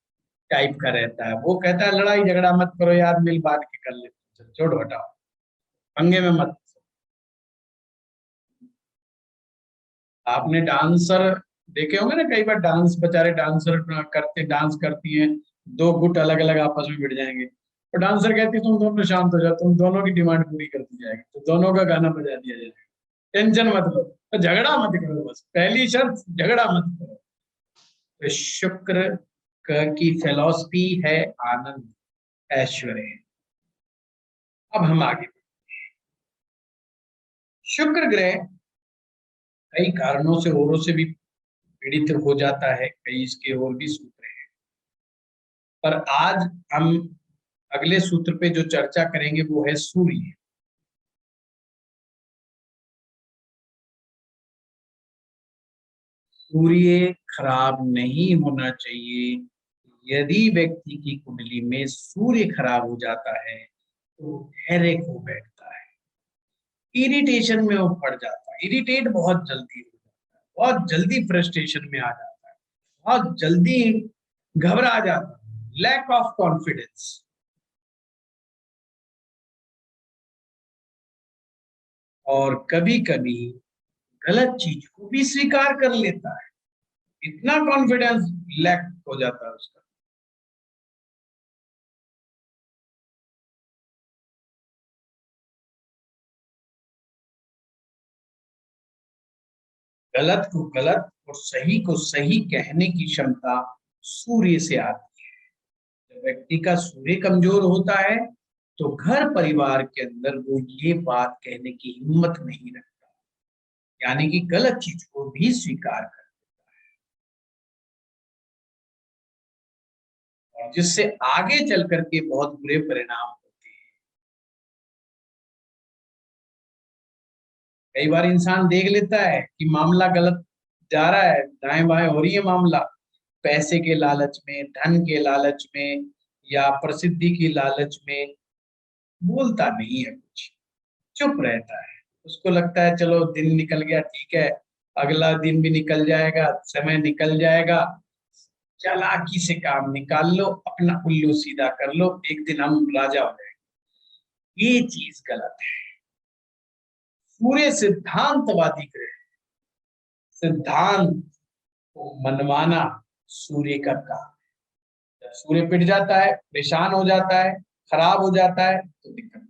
टाइप का रहता है। वो कहता है लड़ाई झगड़ा मत करो यार, मिल बांट के कर लेते, छोड़ो हटाओ, पंगे में मत। आपने डांसर देखे होंगे ना, कई बार डांस बेचारे डांसर करते डांस करती हैं, दो गुट अलग अलग आपस में भिड़ जाएंगे, और डांसर कहती है तुम दोनों शांत हो जाओ, तुम दोनों की डिमांड पूरी कर दी जाएगी, तो दोनों का गाना बजा दिया जाएगा, टेंशन मत लो, तो झगड़ा मत करो, बस पहली शर्त झगड़ा मत करो। तो शुक्र की फिलॉसफी है आनंद, ऐश्वर्य। अब हम आगे, शुक्र ग्रह कई कारणों से औरों से भी पीड़ित हो जाता है, कई इसके और भी सूत्र हैं, पर आज हम अगले सूत्र पे जो चर्चा करेंगे वो है सूर्य। सूर्य खराब नहीं होना चाहिए। यदि व्यक्ति की कुंडली में सूर्य खराब हो जाता है तो हैरेक हो बैठता है, इरिटेशन में वो पड़ जाता है, इरिटेट बहुत जल्दी हो जाता है, बहुत जल्दी फ्रस्ट्रेशन में आ जाता है, बहुत जल्दी घबरा जाता है, लैक ऑफ कॉन्फिडेंस। और कभी कभी गलत चीज को भी स्वीकार कर लेता है, इतना कॉन्फिडेंस लैक हो जाता है उसका। गलत को गलत और सही को सही कहने की क्षमता सूर्य से आती है। जब व्यक्ति का सूर्य कमजोर होता है तो घर परिवार के अंदर वो ये बात कहने की हिम्मत नहीं रखता, यानी कि गलत चीज को भी स्वीकार कर देता है, और जिससे आगे चल करके बहुत बुरे परिणाम होते हैं। कई बार इंसान देख लेता है कि मामला गलत जा रहा है, दाएं बाएं हो रही है मामला, पैसे के लालच में, धन के लालच में, या प्रसिद्धि की लालच में बोलता नहीं है, कुछ चुप रहता है। उसको लगता है चलो दिन निकल गया, ठीक है, अगला दिन भी निकल जाएगा, समय निकल जाएगा, चालाकी से काम निकाल लो, अपना उल्लू सीधा कर लो, एक दिन हम राजा हो जाएंगे। ये चीज गलत है। पूरे सिद्धांतवादी ग्रह, सिद्धांत को मनवाना सूर्य का काम है। जब सूर्य पिट जाता है, परेशान हो जाता है, खराब हो जाता है, तो दिक्कत।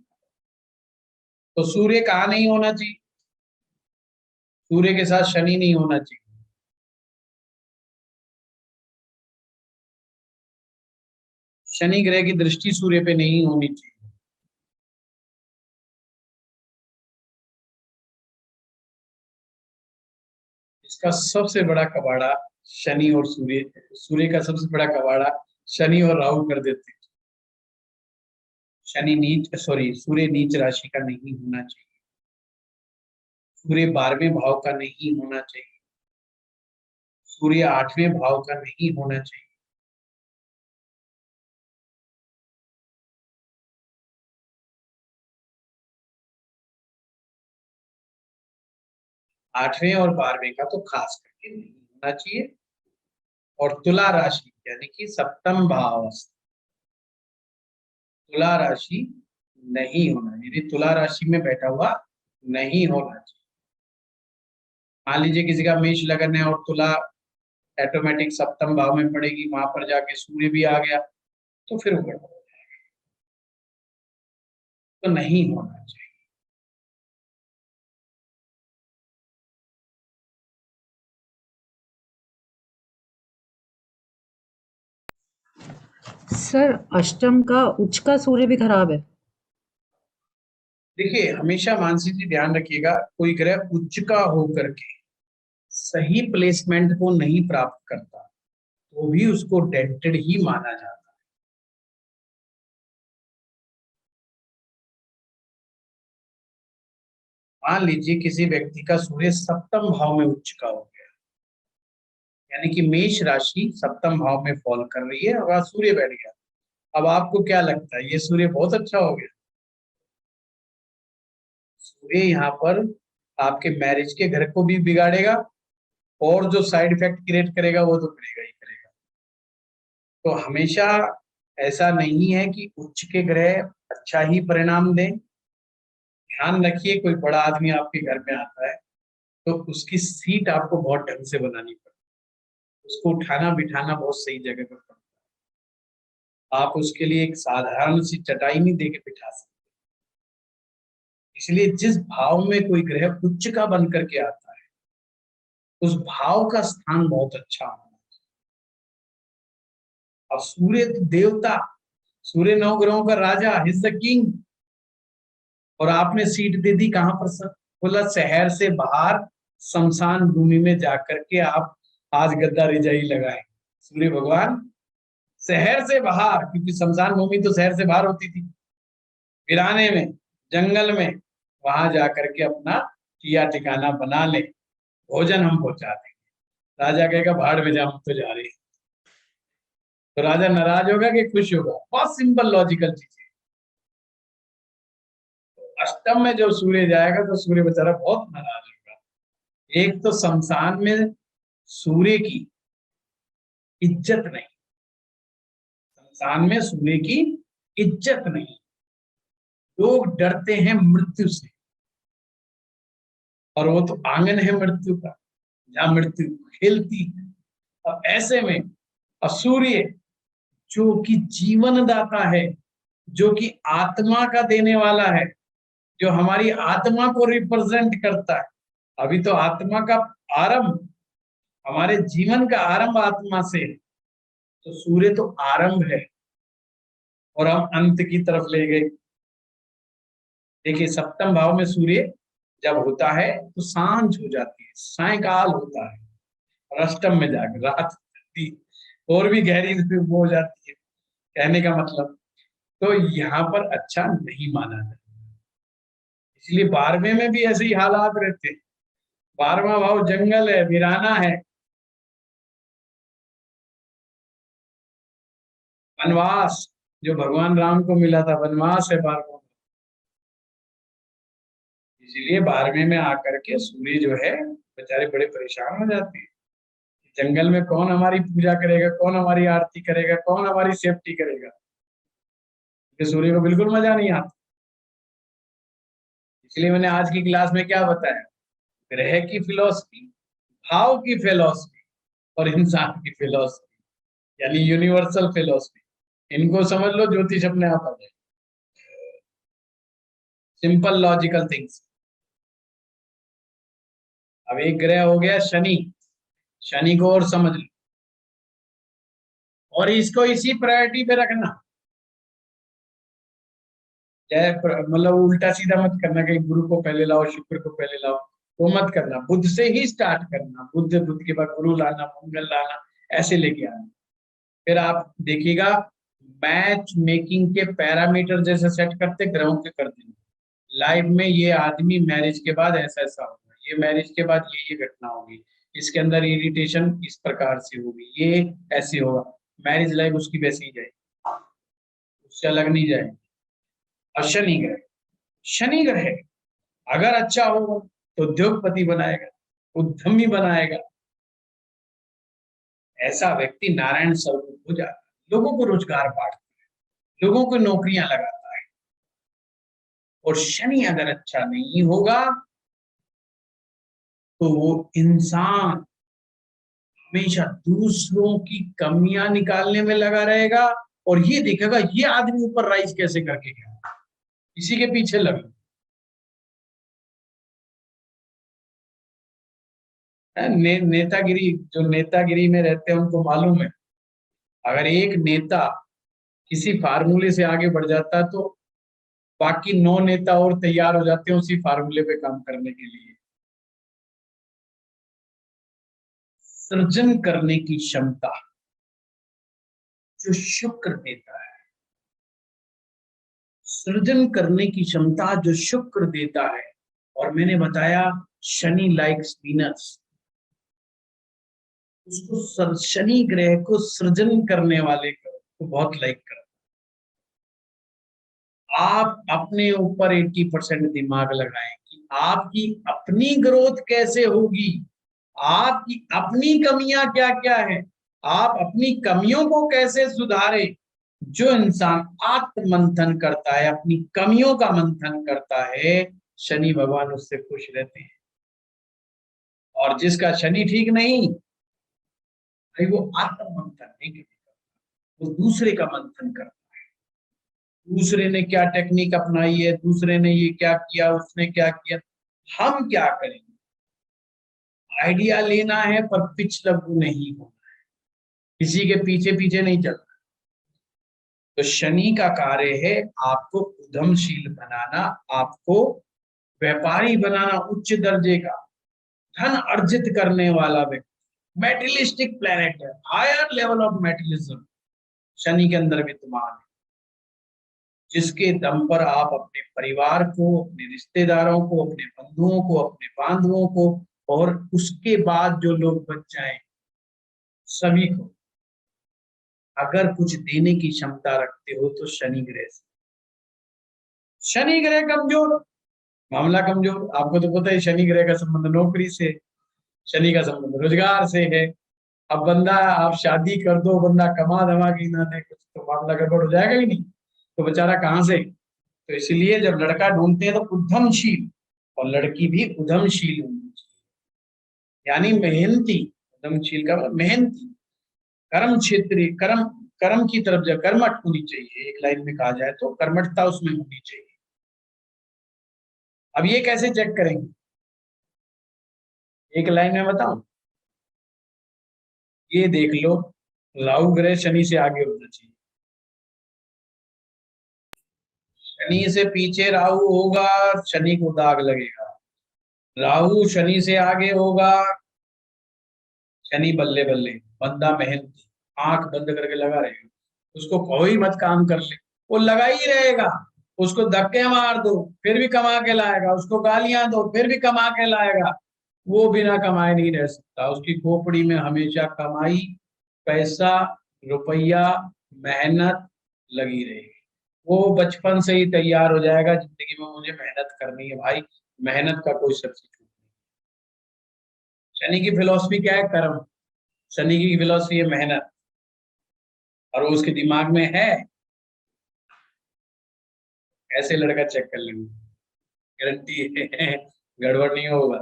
तो सूर्य कहाँ नहीं होना चाहिए? सूर्य के साथ शनि नहीं होना चाहिए। शनि ग्रह की दृष्टि सूर्य पे नहीं होनी चाहिए। इसका सबसे बड़ा कबाड़ा शनि और सूर्य, सूर्य का सबसे बड़ा कबाड़ा शनि और राहु कर देते हैं। शनि नीच, सॉरी, सूर्य नीच राशि का नहीं होना चाहिए, सूर्य 12वें भाव का नहीं होना चाहिए, सूर्य 8वें भाव का नहीं होना चाहिए। 8वें और 12वें का तो खास करके नहीं होना चाहिए। और तुला राशि यानी कि सप्तम भाव, तुला राशि नहीं होना, यदि तुला राशि में बैठा हुआ नहीं होना चाहिए। मान लीजिए किसी का मेष लगन है और तुला ऑटोमेटिक सप्तम भाव में पड़ेगी, वहां पर जाके सूर्य भी आ गया तो फिर ऊपर हो जाएगा, तो नहीं होना चाहिए। सर अष्टम का उच्च का सूर्य भी खराब है। देखिए हमेशा मानसी जी ध्यान रखिएगा, कोई ग्रह उच्च का होकर के सही प्लेसमेंट को नहीं प्राप्त करता तो भी उसको डेंटेड ही माना जाता है। मान लीजिए किसी व्यक्ति का सूर्य सप्तम भाव में उच्च का हो गया, यानी कि मेष राशि सप्तम भाव में फॉल कर रही है और वहां सूर्य बैठ गया। अब आपको क्या लगता है, ये सूर्य बहुत अच्छा हो गया? सूर्य यहाँ पर आपके मैरिज के घर को भी बिगाड़ेगा और जो साइड इफेक्ट क्रिएट करेगा वो तो करेगा ही करेगा। तो हमेशा ऐसा नहीं है कि उच्च के ग्रह अच्छा ही परिणाम दें। ध्यान रखिए, कोई बड़ा आदमी आपके घर में आता है तो उसकी सीट आपको बहुत ढंग से बनानी पड़ती है, उसको उठाना बिठाना बहुत सही जगह पर पड़ता है। आप उसके लिए एक साधारण सी चटाई नहीं देके बिठा सकते। इसलिए जिस भाव में कोई ग्रह उच्च का बन करके आता है उस भाव का स्थान बहुत अच्छा होना चाहिए। अब सूर्य देवता, सूर्य नौ ग्रहों का राजा, हिज द किंग, और आपने सीट दे दी कहां पर सर? बोला शहर से बाहर शमशान भूमि में जाकर के आप आज गद्दा रिजाई लगाए। सूर्य भगवान शहर से बाहर, क्योंकि शमशान भूमि तो शहर से बाहर होती थी, वीराने में, जंगल में, वहां जाकर के अपना किया ठिकाना बना ले, भोजन हम पहुंचा देंगे। राजा कहेगा भाड़ में जा, हम तो जा रहे हैं। तो राजा नाराज होगा कि खुश होगा? बहुत सिंपल लॉजिकल चीज है। अष्टम में जब सूर्य जाएगा तो सूर्य बेचारा बहुत नाराज होगा। एक तो शमशान में सूर्य की इज्जत नहीं, शमशान में सूर्य की इज्जत नहीं, लोग डरते हैं मृत्यु से, और वो तो आंगन है मृत्यु का जहां मृत्यु खेलती है। अब ऐसे में सूर्य जो कि जीवन दाता है, जो कि आत्मा का देने वाला है, जो हमारी आत्मा को रिप्रेजेंट करता है। अभी तो आत्मा का आरंभ, हमारे जीवन का आरंभ आत्मा से है, तो सूर्य तो आरंभ है और हम अंत की तरफ ले गए। देखिए सप्तम भाव में सूर्य जब होता है तो सांझ हो जाती है, सायकाल होता है, और अष्टम में जाकर रात और भी गहरी वो हो जाती है। कहने का मतलब तो यहाँ पर अच्छा नहीं माना जाता, इसलिए 12वें में भी ऐसे ही हालात रहते हैं। 12वां भाव जंगल है, वीराना है, वनवास जो भगवान राम को मिला था, वनवास है 12वां। इसीलिए 12वें में आकर के सूर्य जो है बेचारे बड़े परेशान हो जाते हैं। जंगल में कौन हमारी पूजा करेगा, कौन हमारी आरती करेगा, कौन हमारी सेफ्टी करेगा? क्योंकि सूर्य को बिल्कुल मजा नहीं आता। इसलिए मैंने आज की क्लास में क्या बताया, ग्रह की फिलॉसफी, भाव की फिलॉसफी और इंसान की फिलॉसफी, यानी यूनिवर्सल फिलॉसफी, इनको समझ लो, ज्योतिष अपने आप आ जाए। Simple logical things. अब एक ग्रह हो गया शनि, शनि को और समझ लो, और इसको इसी प्रायोरिटी पे रखना। मतलब उल्टा सीधा मत करना, कहीं गुरु को पहले लाओ शुक्र को पहले लाओ, वो मत करना। बुध से ही स्टार्ट करना, बुध, बुध के बाद गुरु लाना, मंगल लाना, ऐसे लेके आना। फिर आप देखिएगा मैच मेकिंग के पैरामीटर जैसे सेट करते ग्रहों के कर देंगे। लाइफ में ये आदमी मैरिज के बाद ऐसा ऐसा होगा, ये मैरिज के बाद ये घटना होगी, इसके अंदर इरिटेशन इस प्रकार से होगी, ये ऐसे होगा। मैरिज लाइफ उसकी वैसी ही जाएगी, उससे अलग नहीं जाएगी। और शनि ग्रह, शनि ग्रह अगर अच्छा होगा तो उद्योगपति बनाएगा, उद्यमी बनाएगा। ऐसा व्यक्ति नारायण स्वरूप हो जाता है, लोगों को रोजगार बांटता है। लोगों को नौकरियां लगाता है। और शनि अगर अच्छा नहीं होगा तो वो इंसान हमेशा दूसरों की कमियां निकालने में लगा रहेगा और ये देखेगा ये आदमी ऊपर राइज कैसे करके गया, इसी के पीछे लगा। नेतागिरी, जो नेतागिरी में रहते हैं उनको मालूम है, अगर एक नेता किसी फार्मूले से आगे बढ़ जाता है तो बाकी 9 नेता और तैयार हो जाते हैं उसी फार्मूले पे काम करने के लिए। सृजन करने की क्षमता जो शुक्र देता है, सृजन करने की क्षमता जो शुक्र देता है, और मैंने बताया शनि लाइक्स वीनस, उसको शनि ग्रह को सृजन करने वाले को बहुत लाइक करता है। आप अपने ऊपर 80% दिमाग लगाएं कि आपकी अपनी ग्रोथ कैसे होगी, आपकी अपनी कमियां क्या क्या है, आप अपनी कमियों को कैसे सुधारें। जो इंसान आत्ममंथन करता है, अपनी कमियों का मंथन करता है, शनि भगवान उससे खुश रहते हैं। और जिसका शनि ठीक नहीं, भाई वो आत्ममंथन नहीं करता, वो दूसरे का मंथन करता है। दूसरे ने क्या टेक्निक अपनाई है, दूसरे ने ये क्या किया, उसने क्या किया, हम क्या करेंगे। आइडिया लेना है पर पिच लागू नहीं होना है, किसी के पीछे पीछे नहीं चलना। तो शनि का कार्य है आपको उद्यमशील बनाना, आपको व्यापारी बनाना, उच्च दर्जे का धन अर्जित करने वाला व्यक्ति। मेटेलिस्टिक प्लैनेट है, हायर लेवल ऑफ मेटेलिज्म शनि के अंदर विद्यमान है, जिसके दम पर आप अपने परिवार को, अपने रिश्तेदारों को, अपने बंधुओं को, अपने बांधवों को और उसके बाद जो लोग बच जाएं सभी को अगर कुछ देने की क्षमता रखते हो तो शनि ग्रह से। शनि ग्रह कमजोर, मामला कमजोर। आपको तो पता है शनि ग्रह का संबंध नौकरी से, शनि का संबंध रोजगार से है। अब बंदा, आप शादी कर दो, बंदा कमा धमा की ना दे कुछ, तो मामला गड़बड़ हो जाएगा ही नहीं, तो बेचारा कहाँ से। तो इसलिए जब लड़का ढूंढते हैं तो उद्यमशील, और लड़की भी उद्यमशील होनी चाहिए, यानी मेहनती। उद्यमशील का मतलब मेहनती, कर्म क्षेत्रीय, कर्म कर्म की तरफ जो कर्मठ होनी चाहिए, एक लाइन में कहा जाए तो कर्मठता उसमें होनी चाहिए। अब ये कैसे चेक करेंगे, एक लाइन में बताऊं, ये देख लो, राहु ग्रह शनि से आगे होना चाहिए, शनि से पीछे राहु होगा शनि को दाग लगेगा, राहु शनि से आगे होगा शनि बल्ले बल्ले, बंदा मेहनती, आंख बंद करके लगा रहेगा, उसको कोई मत काम कर ले, वो लगा ही रहेगा। उसको धक्के मार दो फिर भी कमा के लाएगा, उसको गालियां दो फिर भी कमा के लाएगा, वो बिना कमाए नहीं रह सकता। उसकी खोपड़ी में हमेशा कमाई, पैसा, रुपया, मेहनत लगी रहेगी। वो बचपन से ही तैयार हो जाएगा जिंदगी में, मुझे मेहनत करनी है भाई, मेहनत का कोई सब्सिट्यूट नहीं। शनि की फिलॉसफी क्या है, कर्म। शनि की फिलॉसफी है मेहनत, और वो उसके दिमाग में है। ऐसे लड़का चेक कर लेंगे, गारंटी है गड़बड़ नहीं होगा।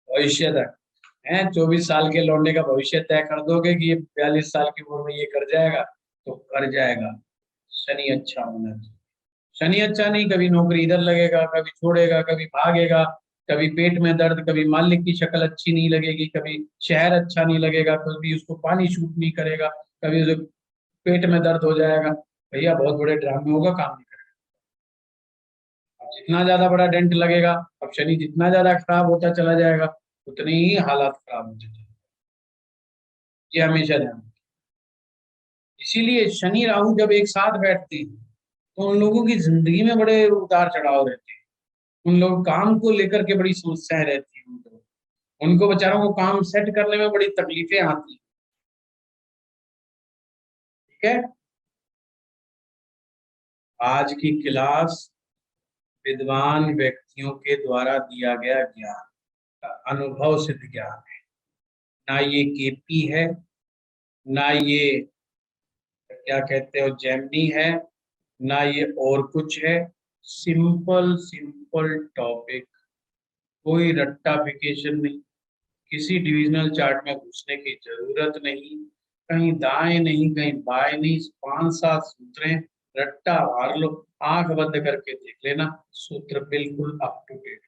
भविष्य तक है, 24 साल के लौंडे का भविष्य तय कर दोगे कि ये 42 साल की उम्र में ये कर जाएगा, तो कर जाएगा। शनि अच्छा होना चाहिए। शनि अच्छा नहीं, कभी नौकरी इधर लगेगा, कभी छोड़ेगा, कभी भागेगा, कभी पेट में दर्द, कभी मालिक की शक्ल अच्छी नहीं लगेगी, कभी शहर अच्छा नहीं लगेगा, कभी उसको पानी शूट नहीं करेगा, कभी उसे पेट में दर्द हो जाएगा। भैया बहुत बड़े ड्रामे होगा, काम नहीं करेगा। अब जितना ज्यादा बड़ा डेंट लगेगा, अब शनि जितना ज्यादा खराब होता चला जाएगा, उतने ही हालात खराब होते जाएंगे। ये हमेशा ध्यान रखें। इसीलिए शनि राहु जब एक साथ बैठते हैं तो उन लोगों की जिंदगी में बड़े उतार चढ़ाव रहते हैं। उन लोग काम को लेकर के बड़ी समस्याएं रहती हैं, उनको बेचारों को काम सेट करने में बड़ी तकलीफें आती हैं। ठीक है, आज की क्लास विद्वान व्यक्तियों के द्वारा दिया गया ज्ञान का अनुभव सिद्ध ज्ञान है, ना ये केपी है, ना ये क्या कहते हो जेमिनी है, ना ये और कुछ है। सिंपल सिंपल टॉपिक, कोई रट्टाफिकेशन नहीं, किसी डिविजनल चार्ट में घुसने की जरूरत नहीं, कहीं दाएं नहीं कहीं बाएं नहीं, 5-7 सूत्र हैं, रट्टा मार लो, आंख बंद करके देख लेना, सूत्र बिल्कुल अप टू डेट।